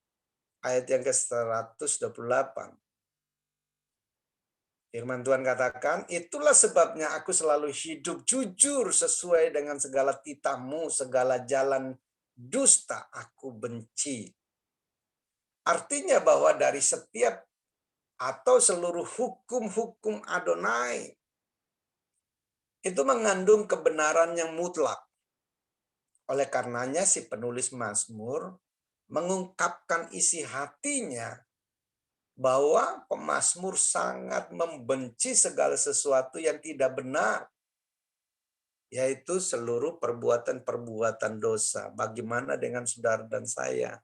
ayat yang ke-128. Firman Tuhan katakan, itulah sebabnya aku selalu hidup jujur sesuai dengan segala titahmu, segala jalan dusta aku benci. Artinya bahwa dari setiap atau seluruh hukum-hukum Adonai itu mengandung kebenaran yang mutlak. Oleh karenanya si penulis Mazmur mengungkapkan isi hatinya bahwa pemazmur sangat membenci segala sesuatu yang tidak benar. yaitu seluruh perbuatan-perbuatan dosa. Bagaimana dengan saudara dan saya?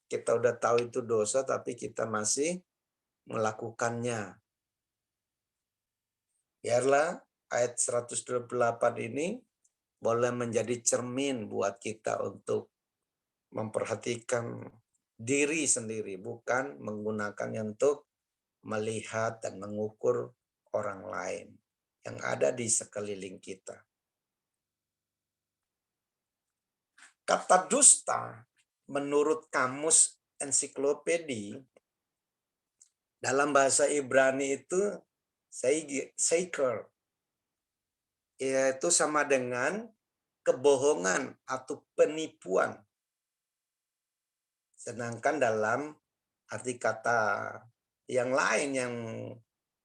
Kita udah tahu itu dosa, tapi kita masih melakukannya. Biarlah ayat 128 ini boleh menjadi cermin buat kita untuk memperhatikan diri sendiri, bukan menggunakannya untuk melihat dan mengukur orang lain yang ada di sekeliling kita. Kata dusta menurut kamus ensiklopedi dalam bahasa Ibrani itu seiker, yaitu sama dengan kebohongan atau penipuan. Sedangkan dalam arti kata yang lain yang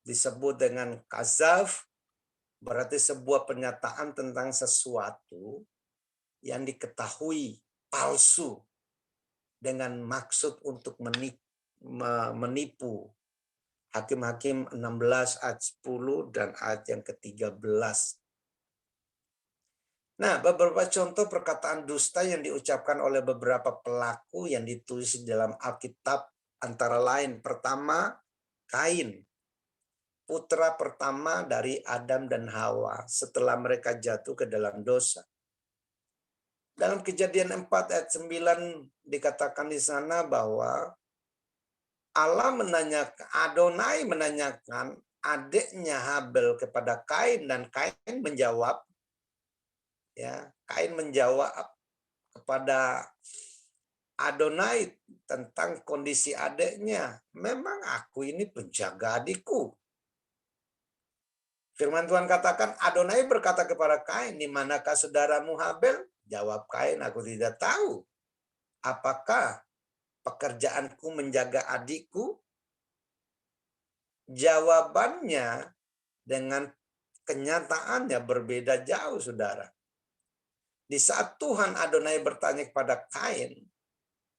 disebut dengan kazaf, berarti sebuah pernyataan tentang sesuatu yang diketahui palsu dengan maksud untuk menipu. Hakim-Hakim 16 ayat 10 dan ayat yang ke-13. Nah, beberapa contoh perkataan dusta yang diucapkan oleh beberapa pelaku yang ditulis dalam Alkitab antara lain. Pertama, Kain, putra pertama dari Adam dan Hawa setelah mereka jatuh ke dalam dosa. Dalam Kejadian 4 ayat 9 dikatakan di sana bahwa Adonai menanyakan adiknya Habel kepada Kain, dan Kain menjawab, Kain menjawab kepada Adonai tentang kondisi adiknya, memang aku ini penjaga adikku. Firman Tuhan katakan, Adonai berkata kepada Kain, di manakah saudaramu Habel? Jawab Kain, aku tidak tahu. Apakah pekerjaanku menjaga adikku? Jawabannya dengan kenyataannya berbeda jauh, saudara. Di saat Tuhan Adonai bertanya kepada Kain,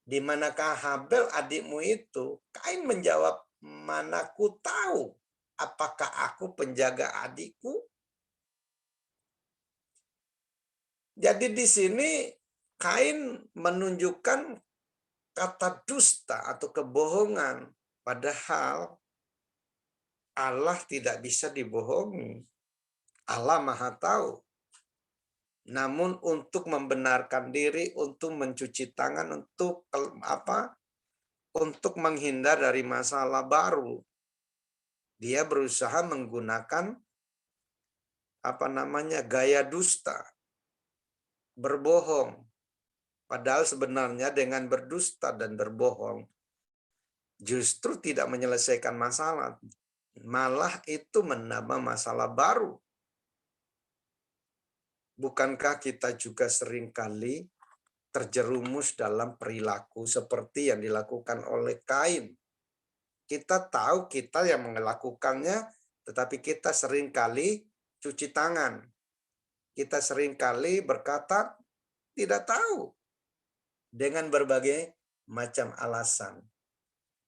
di manakah Habel adikmu itu? Kain menjawab, manaku tahu apakah aku penjaga adikku? Jadi di sini Kain menunjukkan kata dusta atau kebohongan, padahal Allah tidak bisa dibohongi. Allah Maha Tahu. Namun untuk membenarkan diri, untuk mencuci tangan, untuk Untuk menghindar dari masalah baru, dia berusaha menggunakan gaya dusta, berbohong. Padahal sebenarnya dengan berdusta dan berbohong justru tidak menyelesaikan masalah, malah itu menambah masalah baru. Bukankah kita juga seringkali terjerumus dalam perilaku seperti yang dilakukan oleh Kain? Kita tahu kita yang melakukannya, tetapi kita seringkali cuci tangan. Kita seringkali berkata tidak tahu dengan berbagai macam alasan.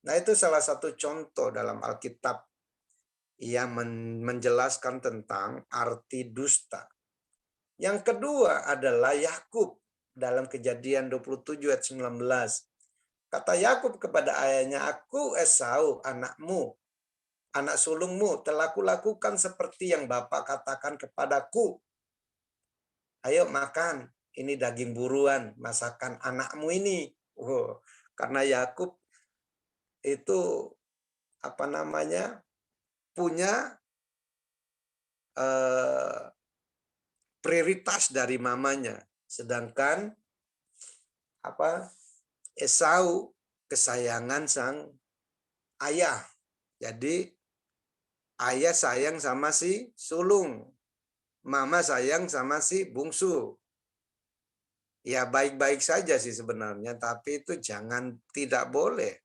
Nah, itu salah satu contoh dalam Alkitab yang menjelaskan tentang arti dusta. Yang kedua adalah Yakub dalam Kejadian 27 ayat 19. Kata Yakub kepada ayahnya, aku Esau, anakmu, anak sulungmu, telah kulakukan seperti yang Bapa katakan kepadaku. Ayo makan, ini daging buruan, masakan anakmu ini. Karena Yakub itu punya prioritas dari mamanya, sedangkan Esau kesayangan sang ayah. Jadi ayah sayang sama si sulung, mama sayang sama si bungsu. Ya baik-baik saja sih sebenarnya, tapi itu tidak boleh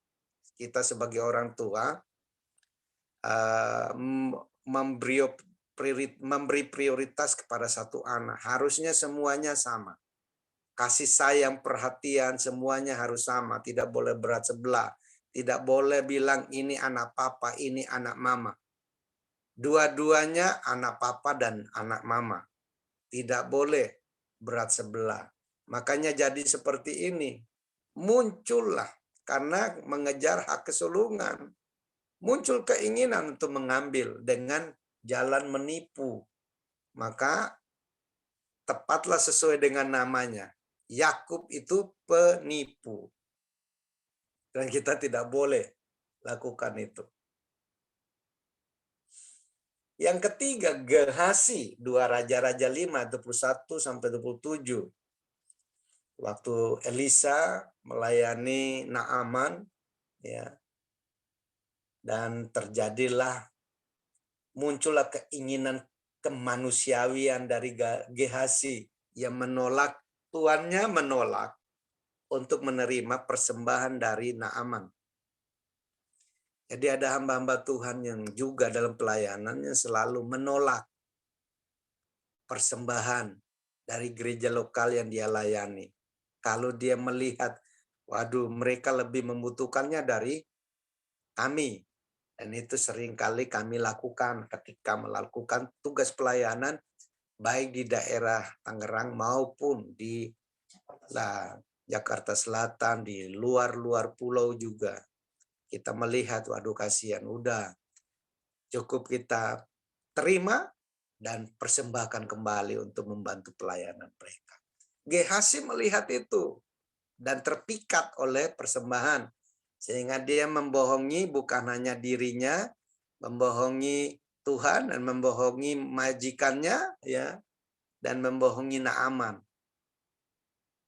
kita sebagai orang tua memberi prioritas kepada satu anak. Harusnya semuanya sama. Kasih sayang, perhatian, semuanya harus sama. Tidak boleh berat sebelah. Tidak boleh bilang ini anak papa, ini anak mama. Dua-duanya anak papa dan anak mama. tidak boleh berat sebelah. Makanya jadi seperti ini. Muncullah karena mengejar hak kesulungan. Muncul keinginan untuk mengambil dengan jalan menipu. Maka tepatlah sesuai dengan namanya. Yakub itu penipu. Dan kita tidak boleh lakukan itu. Yang ketiga, Gehasi, 2 Raja-Raja 5, 21-27. Waktu Elisa melayani Naaman, ya, dan terjadilah, muncullah keinginan kemanusiawian dari Gehasi yang menolak, tuannya menolak untuk menerima persembahan dari Naaman. Jadi ada hamba-hamba Tuhan yang juga dalam pelayanannya selalu menolak persembahan dari gereja lokal yang dia layani. Kalau dia melihat, waduh, mereka lebih membutuhkannya dari kami. Dan itu seringkali kami lakukan ketika melakukan tugas pelayanan baik di daerah Tangerang maupun di Jakarta Selatan, di luar-luar pulau juga. Kita melihat, waduh kasihan, udah cukup kita terima dan persembahkan kembali untuk membantu pelayanan mereka. Gehasi melihat itu dan terpikat oleh persembahan, sehingga dia membohongi bukan hanya dirinya, membohongi Tuhan dan membohongi majikannya, ya, dan membohongi Naaman.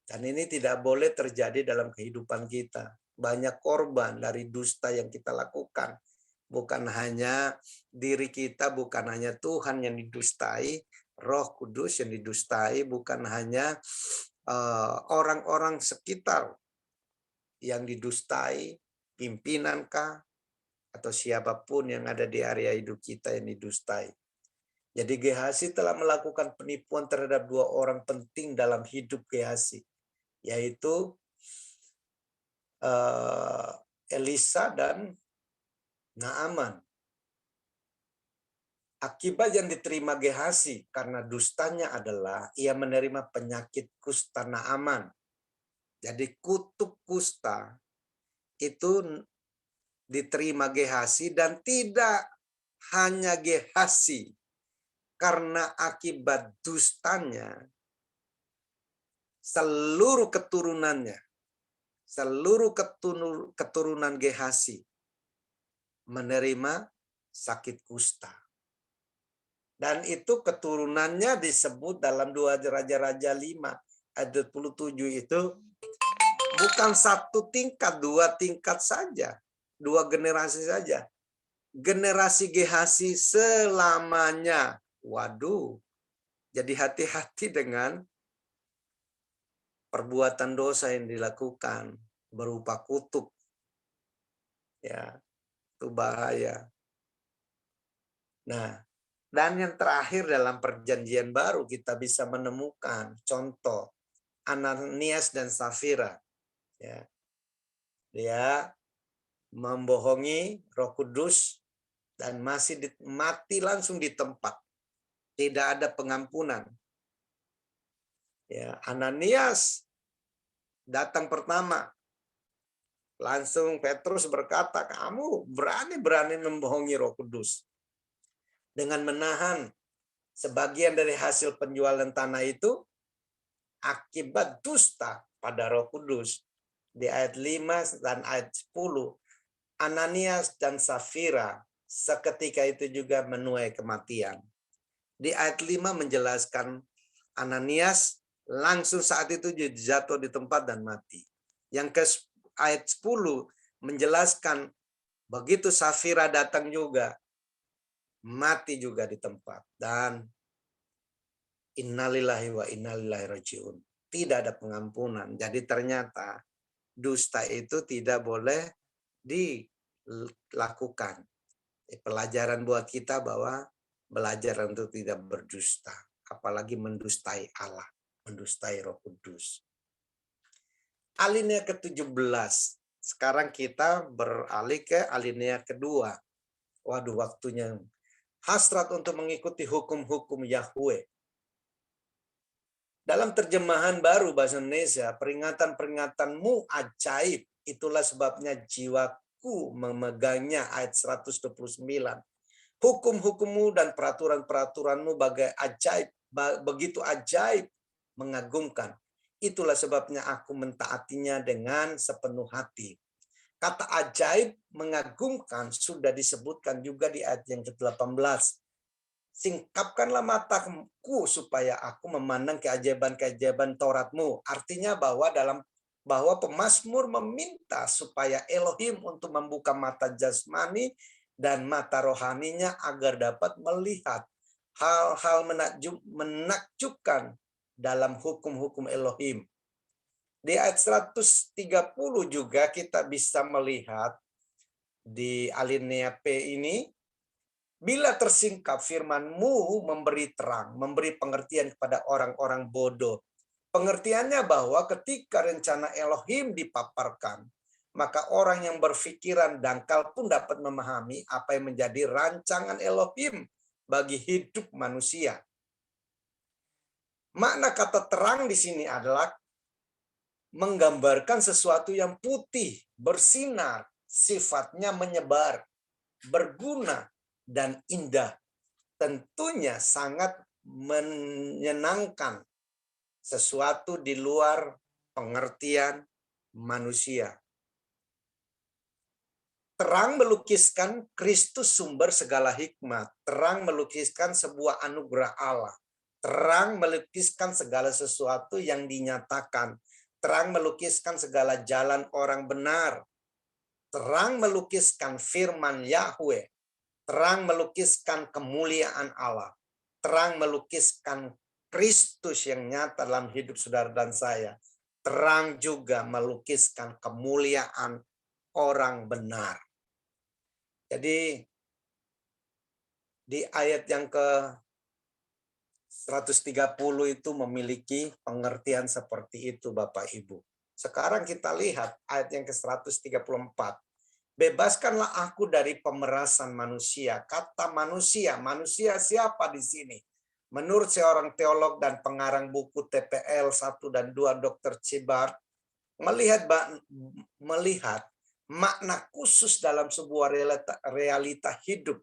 Dan ini tidak boleh terjadi dalam kehidupan kita. Banyak korban dari dusta yang kita lakukan. Bukan hanya diri kita, bukan hanya Tuhan yang didustai, Roh Kudus yang didustai, bukan hanya orang-orang sekitar yang didustai, pimpinankah, atau siapapun yang ada di area hidup kita yang didustai. Jadi Gehasi telah melakukan penipuan terhadap 2 orang penting dalam hidup Gehasi, yaitu Elisa dan Naaman. Akibat yang diterima Gehasi karena dustanya adalah ia menerima penyakit kusta Naaman. Jadi kutuk kusta itu diterima Gehasi, dan tidak hanya Gehasi, karena akibat dustanya seluruh keturunannya, seluruh keturunan Gehasi menerima sakit kusta. Dan itu keturunannya disebut dalam 2 Raja-Raja 5 ayat 27 itu bukan 1 tingkat, 2 tingkat saja, 2 generasi saja. Generasi Gehasi selamanya. Waduh. Jadi hati-hati dengan perbuatan dosa yang dilakukan berupa kutuk. Ya, itu bahaya. Nah, dan yang terakhir dalam perjanjian baru kita bisa menemukan contoh Ananias dan Safira. Ya. Dia membohongi Roh Kudus dan masih mati langsung di tempat. Tidak ada pengampunan. Ya, Ananias datang pertama. Langsung Petrus berkata, kamu berani-berani membohongi Roh Kudus. Dengan menahan sebagian dari hasil penjualan tanah itu akibat dusta pada Roh Kudus. Di ayat 5 dan ayat 10, Ananias dan Safira seketika itu juga menuai kematian. Di ayat 5 menjelaskan Ananias langsung saat itu jatuh di tempat dan mati. Yang ke ayat 10 menjelaskan begitu Safira datang juga, mati juga di tempat. Dan innalillahi wa innalillahi rajiun. Tidak ada pengampunan. Jadi ternyata dusta itu tidak boleh dilakukan. Pelajaran buat kita bahwa belajar untuk tidak berdusta. Apalagi mendustai Allah, mendustai Roh Kudus. Alinea ke-17. Sekarang kita beralih ke alinea kedua. Waduh, waktunya. Hasrat untuk mengikuti hukum-hukum Yahweh. Dalam terjemahan baru bahasa Indonesia, peringatan-peringatanmu ajaib, itulah sebabnya jiwaku memegangnya, ayat 129. Hukum-hukummu dan peraturan-peraturanmu bagai ajaib, begitu ajaib, mengagumkan. Itulah sebabnya aku mentaatinya dengan sepenuh hati. Kata ajaib, mengagumkan, sudah disebutkan juga di ayat yang ke-18. Singkapkanlah mataku supaya aku memandang keajaiban-keajaiban Tauratmu. Artinya bahwa pemazmur meminta supaya Elohim untuk membuka mata jasmani dan mata rohaninya agar dapat melihat hal-hal menakjubkan dalam hukum-hukum Elohim. Di ayat 130 juga kita bisa melihat di alinea P ini, bila tersingkap firman-Mu memberi terang, memberi pengertian kepada orang-orang bodoh. Pengertiannya bahwa ketika rencana Elohim dipaparkan, maka orang yang berpikiran dangkal pun dapat memahami apa yang menjadi rancangan Elohim bagi hidup manusia. Makna kata terang di sini adalah menggambarkan sesuatu yang putih, bersinar, sifatnya menyebar, berguna, dan indah. Tentunya sangat menyenangkan, sesuatu di luar pengertian manusia. Terang melukiskan Kristus sumber segala hikmat. Terang melukiskan sebuah anugerah Allah. Terang melukiskan segala sesuatu yang dinyatakan. Terang melukiskan segala jalan orang benar. Terang melukiskan firman Yahweh. Terang melukiskan kemuliaan Allah. Terang melukiskan Kristus yang nyata dalam hidup saudara dan saya. Terang juga melukiskan kemuliaan orang benar. Jadi di ayat yang ke 130 itu memiliki pengertian seperti itu Bapak Ibu. Sekarang kita lihat ayat yang ke 134. Bebaskanlah aku dari pemerasan manusia. Kata manusia, manusia siapa di sini? Menurut seorang teolog dan pengarang buku TPL 1 dan 2 Dr. Cibart, melihat makna khusus dalam sebuah realita hidup,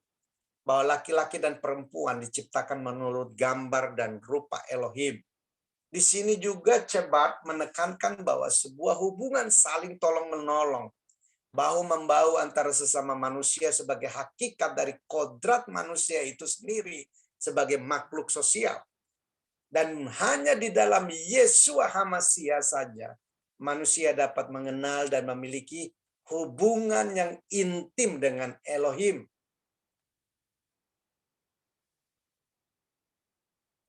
bahwa laki-laki dan perempuan diciptakan menurut gambar dan rupa Elohim. Di sini juga Cibart menekankan bahwa sebuah hubungan saling tolong-menolong, bahu-membahu antara sesama manusia sebagai hakikat dari kodrat manusia itu sendiri sebagai makhluk sosial. Dan hanya di dalam Yeshua HaMashiach saja manusia dapat mengenal dan memiliki hubungan yang intim dengan Elohim.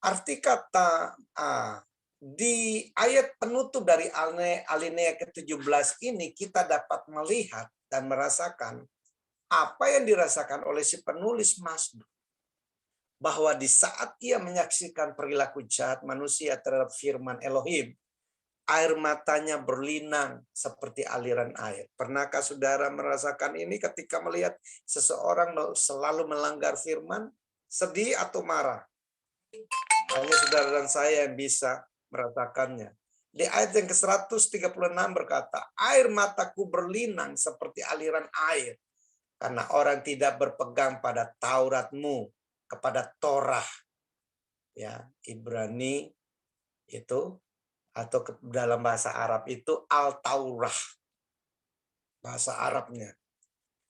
Arti kata di ayat penutup dari alinea ke-17 ini kita dapat melihat dan merasakan apa yang dirasakan oleh si penulis Mazmur. Bahwa di saat ia menyaksikan perilaku jahat manusia terhadap firman Elohim, air matanya berlinang seperti aliran air. Pernahkah saudara merasakan ini ketika melihat seseorang selalu melanggar firman, sedih atau marah? Hanya saudara dan saya yang bisa merasakannya. Di ayat yang ke-136 berkata, air mataku berlinang seperti aliran air, karena orang tidak berpegang pada Tauratmu, kepada Torah. Ya, Ibrani itu, atau dalam bahasa Arab itu Al-Taurah. Bahasa Arabnya.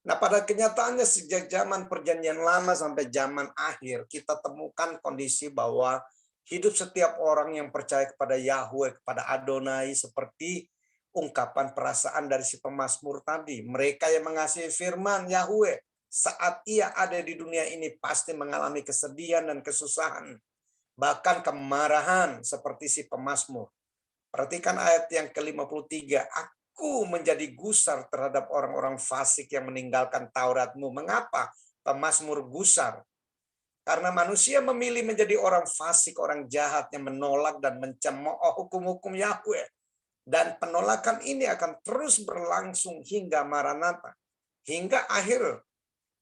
Nah, pada kenyataannya sejak zaman perjanjian lama sampai zaman akhir, kita temukan kondisi bahwa hidup setiap orang yang percaya kepada Yahweh, kepada Adonai, seperti ungkapan perasaan dari si pemazmur tadi. Mereka yang mengasihi firman Yahweh, saat ia ada di dunia ini pasti mengalami kesedihan dan kesusahan, bahkan kemarahan seperti si pemazmur. Perhatikan ayat yang ke-53. Aku menjadi gusar terhadap orang-orang fasik yang meninggalkan Tauratmu. Mengapa pemazmur gusar? Karena manusia memilih menjadi orang fasik, orang jahat yang menolak dan mencemooh hukum-hukum Yahweh. Dan penolakan ini akan terus berlangsung hingga Maranatha, hingga akhir.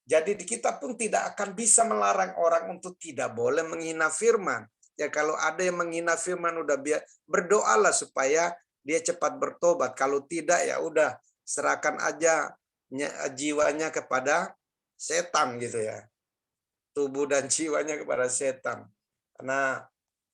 Jadi kita pun tidak akan bisa melarang orang untuk tidak boleh menghina firman. Ya kalau ada yang menghina firman udah berdoalah supaya dia cepat bertobat. Kalau tidak ya udah serahkan aja jiwanya kepada setan gitu ya. Tubuh dan jiwanya kepada setan. Karena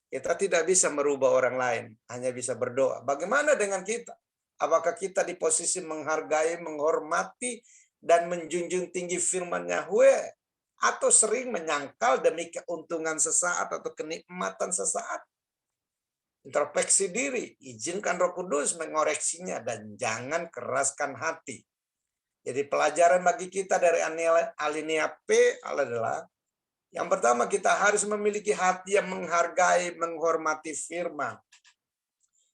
kita tidak bisa merubah orang lain, hanya bisa berdoa. Bagaimana dengan kita? Apakah kita di posisi menghargai, menghormati, dan menjunjung tinggi firman Yahweh? Atau sering menyangkal demi keuntungan sesaat atau kenikmatan sesaat? Introspeksi diri, izinkan Roh Kudus mengoreksinya, dan jangan keraskan hati. Jadi pelajaran bagi kita dari alinea P adalah yang pertama, kita harus memiliki hati yang menghargai, menghormati firman.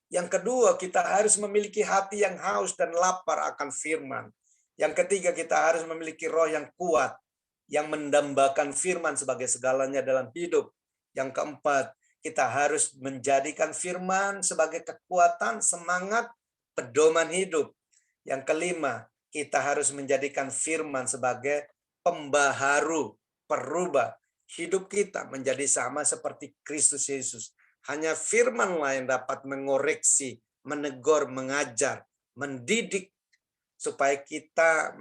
Yang kedua, kita harus memiliki hati yang haus dan lapar akan firman. Yang ketiga, kita harus memiliki roh yang kuat, yang mendambakan firman sebagai segalanya dalam hidup. Yang keempat, kita harus menjadikan firman sebagai kekuatan, semangat, pedoman hidup. Yang kelima, kita harus menjadikan firman sebagai pembaharu, perubah hidup kita menjadi sama seperti Kristus Yesus. Hanya firman-lah yang dapat mengoreksi, menegur, mengajar, mendidik supaya kita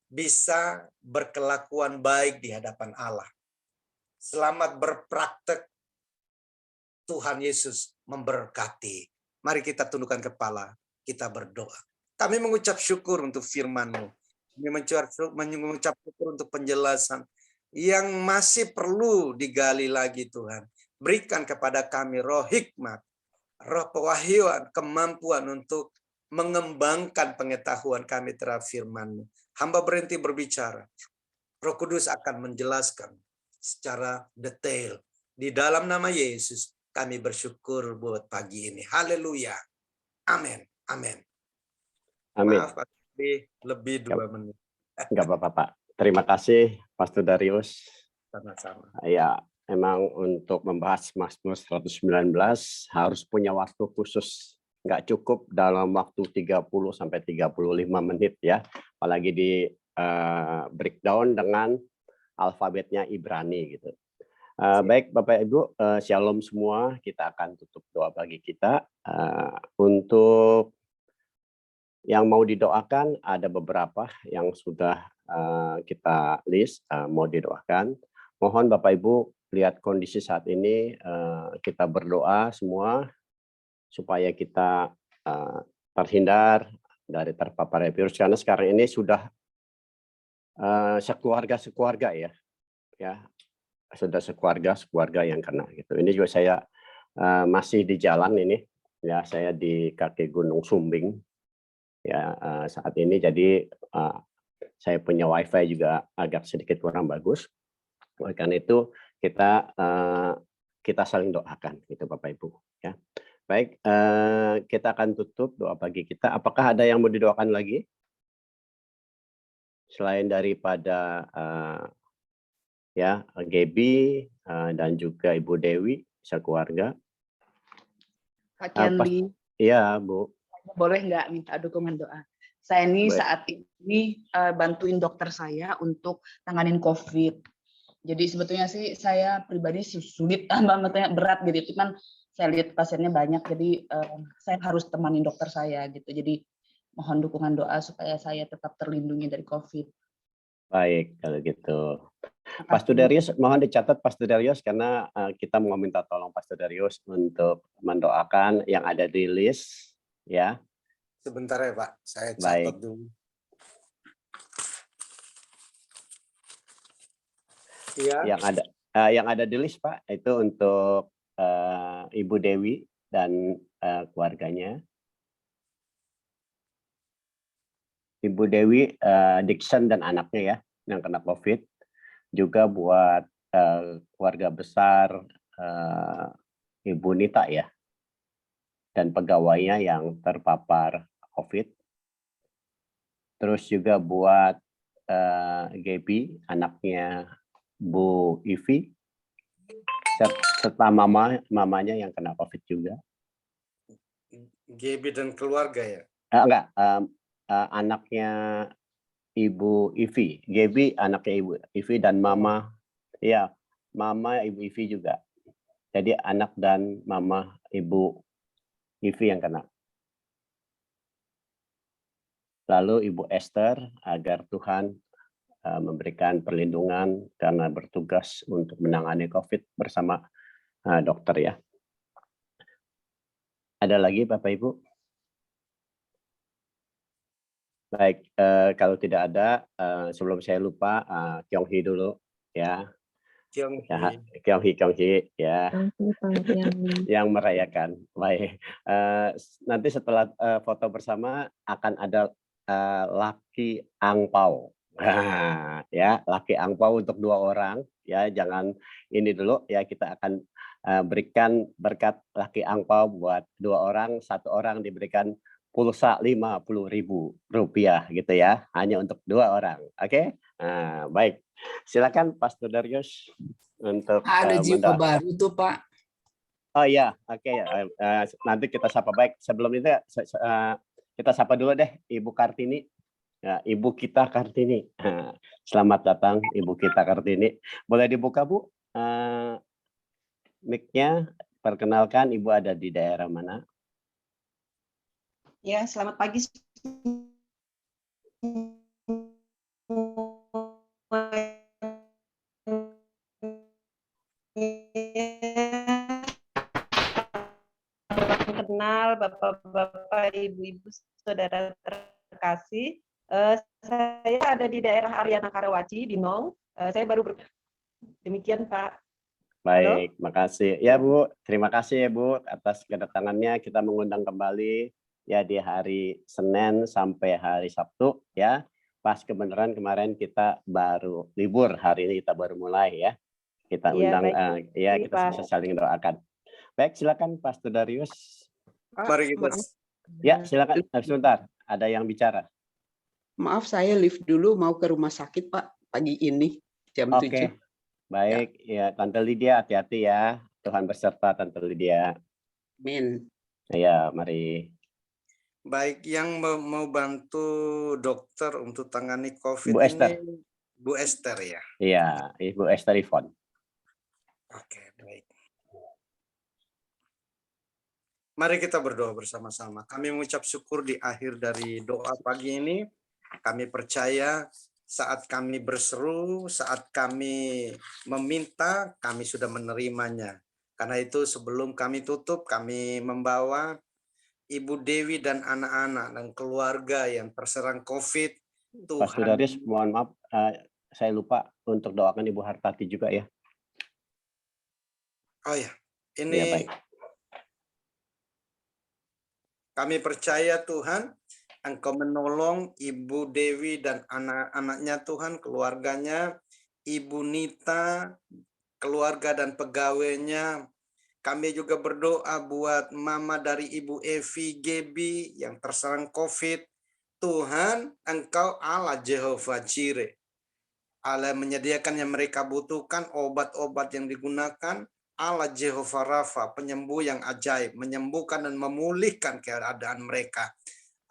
bisa berkelakuan baik di hadapan Allah. Selamat berpraktek. Tuhan Yesus memberkati. Mari kita tundukkan kepala, kita berdoa. Kami mengucap syukur untuk firman-Mu. Kami mengucap syukur untuk penjelasan yang masih perlu digali lagi Tuhan. Berikan kepada kami roh hikmat, roh pewahyuan, kemampuan untuk mengembangkan pengetahuan kami terhadap firman-Mu. Hamba berhenti berbicara. Roh Kudus akan menjelaskan secara detail. Di dalam nama Yesus kami bersyukur buat pagi ini. Haleluya. Amin. Amin. Amin. Maaf Pak, lebih 2 menit. Enggak apa-apa Pak. Terima kasih Pastor Darius. Sama-sama. Ya, emang untuk membahas Mazmur 119 harus punya waktu khusus. Enggak cukup dalam waktu 30 sampai 35 menit ya. Apalagi di breakdown dengan alfabetnya Ibrani gitu. Baik Bapak Ibu, shalom semua. Kita akan tutup doa bagi kita. Untuk yang mau didoakan ada beberapa yang sudah kita list mau didoakan. Mohon Bapak Ibu lihat kondisi saat ini, kita berdoa semua supaya kita terhindar dari terpapar virus, karena sekarang ini sudah sekeluarga ya sudah sekeluarga yang kena gitu. Ini juga saya masih di jalan ini ya, saya di kaki Gunung Sumbing ya saat ini, jadi saya punya wifi juga agak sedikit kurang bagus. Oleh karena itu kita saling doakan gitu Bapak Ibu ya. Baik, kita akan tutup doa pagi kita. Apakah ada yang mau didoakan lagi selain daripada ya Gaby dan juga Ibu Dewi sekeluarga? Kak Candy, iya Bu. boleh nggak minta dukungan doa? Saya ini Baik. saat ini bantuin dokter saya untuk tanganin COVID. Jadi sebetulnya sih saya pribadi sulit, maksudnya berat gitu. Itu kan saya lihat pasiennya banyak, jadi saya harus temanin dokter saya gitu. Jadi mohon dukungan doa supaya saya tetap terlindungi dari COVID. Baik, kalau gitu. Pastor Darius, mohon dicatat Pastor Darius, karena kita mau minta tolong Pastor Darius untuk mendoakan yang ada di list ya. Sebentar ya Pak, saya Baik. catat dulu. Iya. Yang ada di list Pak itu untuk Ibu Dewi dan keluarganya. Ibu Dewi, Dixon dan anaknya ya yang kena COVID. Juga buat keluarga besar Ibu Nita ya, dan pegawainya yang terpapar COVID. Terus juga buat Gaby, anaknya Bu Ivi, serta mamanya yang kena COVID juga. Gaby dan keluarga ya? Enggak, anaknya Ibu Ivi. Gaby anaknya Ibu Ivi dan mama, ya mama Ibu Ivi juga. Jadi anak dan mama Ibu Ivi yang kena. Lalu Ibu Esther, agar Tuhan memberikan perlindungan karena bertugas untuk menangani COVID bersama dokter ya. Ada lagi Bapak Ibu? Baik, kalau tidak ada, sebelum saya lupa, Kyung-hee dulu ya. Kyung-hee ya, yang merayakan. Baik, nanti setelah foto bersama akan ada laki angpau. Ya, laki angpau untuk 2 orang ya, jangan ini dulu ya, kita akan berikan berkat laki angpau buat 2 orang, 1 orang diberikan pulsa Rp50.000 gitu ya, hanya untuk 2 orang. Oke? Baik. Silakan Pastor Darius untuk Ada jiwa baru tuh Pak. Oh iya, oke. Nanti kita sapa baik. Sebelum itu kita sapa dulu deh Ibu Kartini. Ya, Ibu kita Kartini. Selamat datang Ibu kita Kartini. Boleh dibuka Bu mic-nya? Perkenalkan Ibu ada di daerah mana? Ya, selamat pagi. Kenal Bapak-bapak, Ibu-ibu, saudara terkasih. Saya ada di daerah Ariana Karawaci, Binong. Saya baru demikian Pak. Baik, makasih. Ya Bu, terima kasih ya Bu atas kedatangannya. Kita mengundang kembali ya di hari Senin sampai hari Sabtu ya. Pas kebenaran kemarin kita baru libur, hari ini kita baru mulai ya. Kita undang ya, kita bisa saling doakan. Baik, silakan Pastor Darius. Mari kita. Ya, silakan. Sebentar, ada yang bicara. Maaf, saya lift dulu mau ke rumah sakit Pak pagi ini jam 7. Baik, ya Tante Lydia hati-hati ya. Tuhan beserta Tante Lydia. Amin. Ya, mari. Baik, yang mau bantu dokter untuk tangani COVID Bu Esther. ini Bu Esther ya. Iya, Ibu Esther Ivon. Oke, baik. Mari kita berdoa bersama-sama. Kami mengucap syukur di akhir dari doa pagi ini. Kami percaya saat kami berseru, saat kami meminta, kami sudah menerimanya. Karena itu sebelum kami tutup, kami membawa Ibu Dewi dan anak-anak dan keluarga yang terserang COVID. Pastor Darius, mohon maaf, saya lupa untuk doakan Ibu Hartati juga ya. Oh ya, ini ya, baik. Kami percaya Tuhan, Engkau menolong Ibu Dewi dan anak-anaknya Tuhan, keluarganya, Ibu Nita, keluarga dan pegawainya. Kami juga berdoa buat mama dari Ibu Evi Gebi yang terserang COVID. Tuhan, Engkau Allah Jehovah Jireh. Allah menyediakan yang mereka butuhkan, obat-obat yang digunakan. Allah Jehovah Rafa, penyembuh yang ajaib, menyembuhkan dan memulihkan keadaan mereka.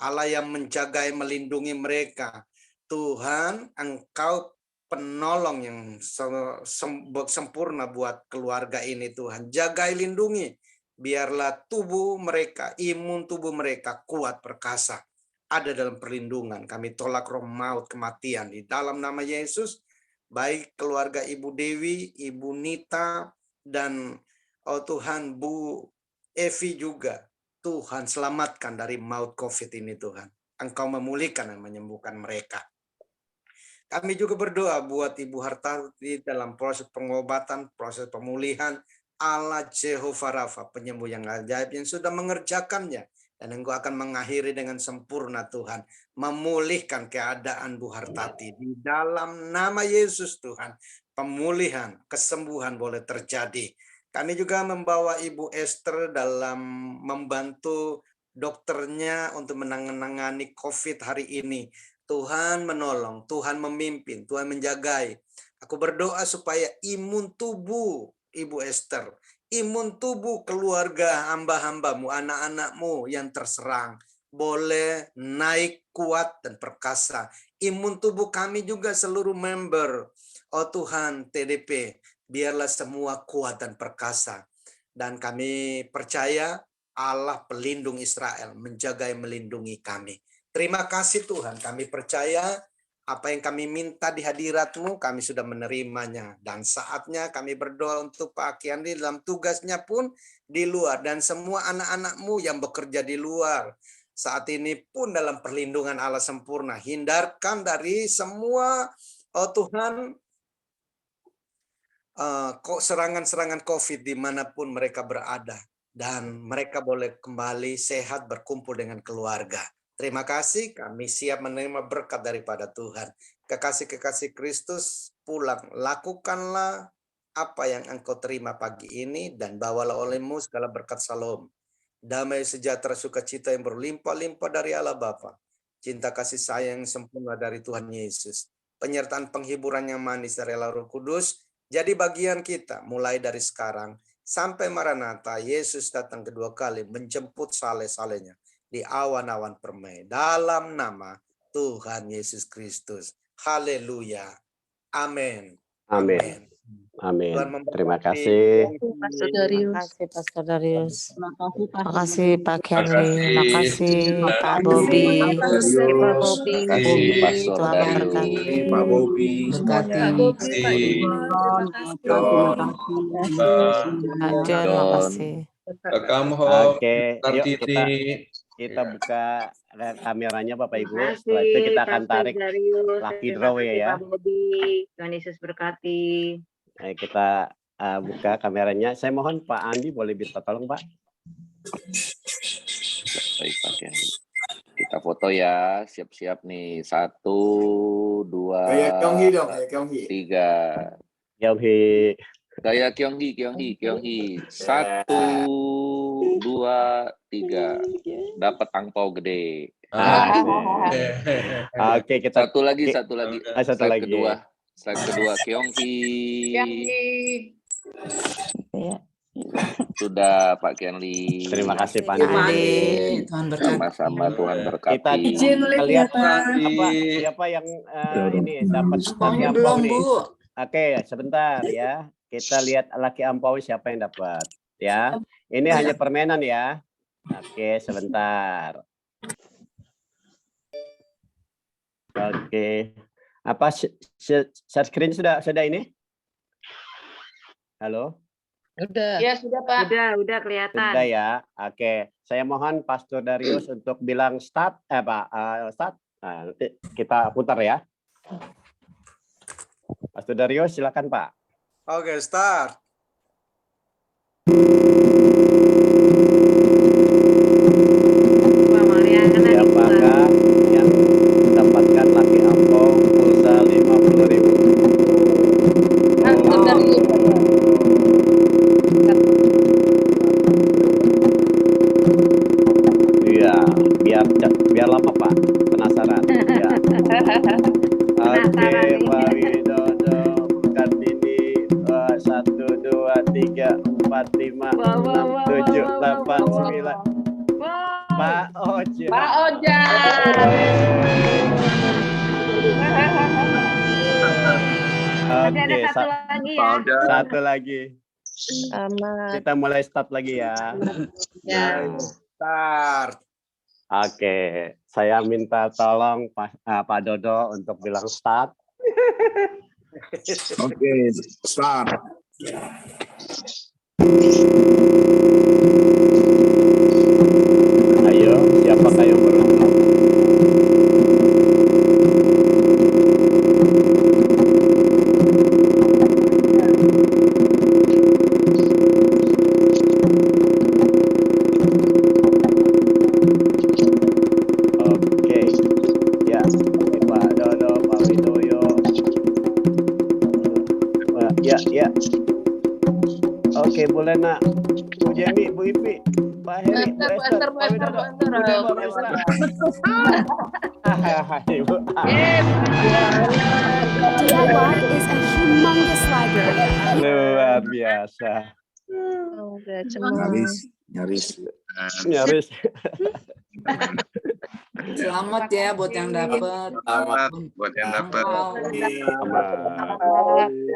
Allah yang menjaga, melindungi mereka. Tuhan, Engkau penolong yang sempurna buat keluarga ini Tuhan. Jagai, lindungi. Biarlah tubuh mereka, imun tubuh mereka kuat perkasa. Ada dalam perlindungan. Kami tolak roh maut, kematian. Di dalam nama Yesus, baik keluarga Ibu Dewi, Ibu Nita, dan Tuhan Bu Evi juga. Tuhan selamatkan dari maut COVID ini Tuhan. Engkau memulihkan dan menyembuhkan mereka. Kami juga berdoa buat Ibu Hartati dalam proses pengobatan, proses pemulihan. Allah Jehovah Rafa, penyembuh yang ajaib yang sudah mengerjakannya. Dan Engkau akan mengakhiri dengan sempurna Tuhan. Memulihkan keadaan Bu Hartati. Di dalam nama Yesus Tuhan. Pemulihan, kesembuhan boleh terjadi. Kami juga membawa Ibu Esther dalam membantu dokternya untuk menangani COVID hari ini. Tuhan menolong, Tuhan memimpin, Tuhan menjagai. Aku berdoa supaya imun tubuh Ibu Esther, imun tubuh keluarga hamba-hambamu, anak-anakmu yang terserang, boleh naik kuat dan perkasa. Imun tubuh kami juga seluruh member, oh Tuhan TDP, biarlah semua kuat dan perkasa. dan kami percaya Allah pelindung Israel menjaga dan melindungi kami. Terima kasih Tuhan, kami percaya apa yang kami minta di hadirat-Mu, kami sudah menerimanya. Dan saatnya kami berdoa untuk Pak Kiandi dalam tugasnya pun di luar. Dan semua anak-anak-Mu yang bekerja di luar. Saat ini pun dalam perlindungan Allah sempurna. Hindarkan dari semua, oh Tuhan, serangan-serangan COVID dimanapun mereka berada. Dan mereka boleh kembali sehat berkumpul dengan keluarga. Terima kasih, kami siap menerima berkat daripada Tuhan. Kekasih-kekasih Kristus, pulang, lakukanlah apa yang engkau terima pagi ini, dan bawalah olehmu segala berkat salom. Damai sejahtera sukacita yang berlimpah-limpah dari Allah Bapa. Cinta kasih sayang sempurna dari Tuhan Yesus. Penyertaan penghiburan yang manis dari Allah Roh Kudus, jadi bagian kita mulai dari sekarang sampai Maranatha. Yesus datang kedua kali menjemput saleh-salehnya di awan-awan permai. Dalam nama Tuhan Yesus Kristus. Haleluya. Amin. Amin. Amin. Tuhan memberkati. Terima kasih. Pastor Terima Darius. kasih Pastor Darius. Terima kasih Pak. Terima kasih Pak Kiandi. Terima kasih Pak Terima Bobi. kasih Pak Bobi. Pak Bobi, Pastor Tuhan Darius. memberkati. Pak Bobi. Berkati. Pak Bobi, Pak Iwan, terima kasih. Pak John, terima kasih. Oke, yuk kita buka kameranya Bapak Ibu. Setelah itu kita akan tarik lucky draw ya. Pak Bobi, Tuhan Yesus berkati. Nah, kita buka kameranya. Saya mohon Pak Andi boleh bisa tolong Pak. Baik Pak Kiai. Kita foto ya, siap-siap nih. 1, 2, 3. Yauhi. Gaya Kyonghi. 1, 2, 3. Dapat angpau gede. Oke, kita Satu lagi. satu Slide lagi. Slide kedua Kyonghi. Sudah Pak Kianli. Terima kasih Pak Terima Andi. kasih. Tuhan berkati. Sama-sama Tuhan berkati. Kita lihat siapa yang ini dapat laki ampau Belum nih. Bu. Oke, sebentar ya. Kita lihat laki ampau siapa yang dapat ya. Ini hanya permainan ya. Oke, sebentar. Oke. Apa share screen sudah ini? Halo? Udah. Ya sudah Pak. Udah kelihatan. Sudah ya. Oke. Saya mohon Pastor Darius untuk bilang start start. Nah, nanti kita putar ya. Pastor Darius silakan Pak. Oke, start. Siapakah yang mendapatkan laki ampau pulsa 50.000? Pastor Darius. Iya, biar lama Pak. Penasaran. Ya. Oke, Pak Widodo, Kartini, 1, 2, 3, 4, 5, 6, 7, 8, 9. Pak Oja. Pak Oja. Masih ada Oke, satu lagi ya. satu lagi. Selamat. Kita mulai start lagi ya. Ya. Start. Oke, saya minta tolong Pak Dodo untuk bilang start. Oke, start. Ayo, siapakah yang beruntung? Oke, ya, Pak Dodo, Pak Widoyo. Ya. Oke, boleh nak. Bu Jemi, Bu Ipi, Pak Heri, Bu Esther, Pak Widodo. Udah, Pak Esther. Ibu. DIY is a humongous library. Luar biasa. Udah cemas. Nyaris. Nyaris. Selamat ya buat yang dapat. Selamat buat yang dapat.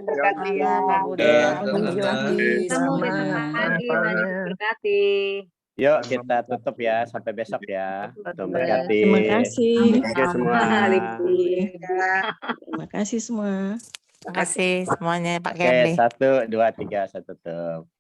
Berkati ya Pak Budi. Berkati. Yuk kita tutup ya, sampai besok ya. Tuh, berkati. Terima kasih. Oke semua. Terima kasih semua. Terima kasih semuanya Pak Oke, Henry. 1, 2, 3, 1 tutup.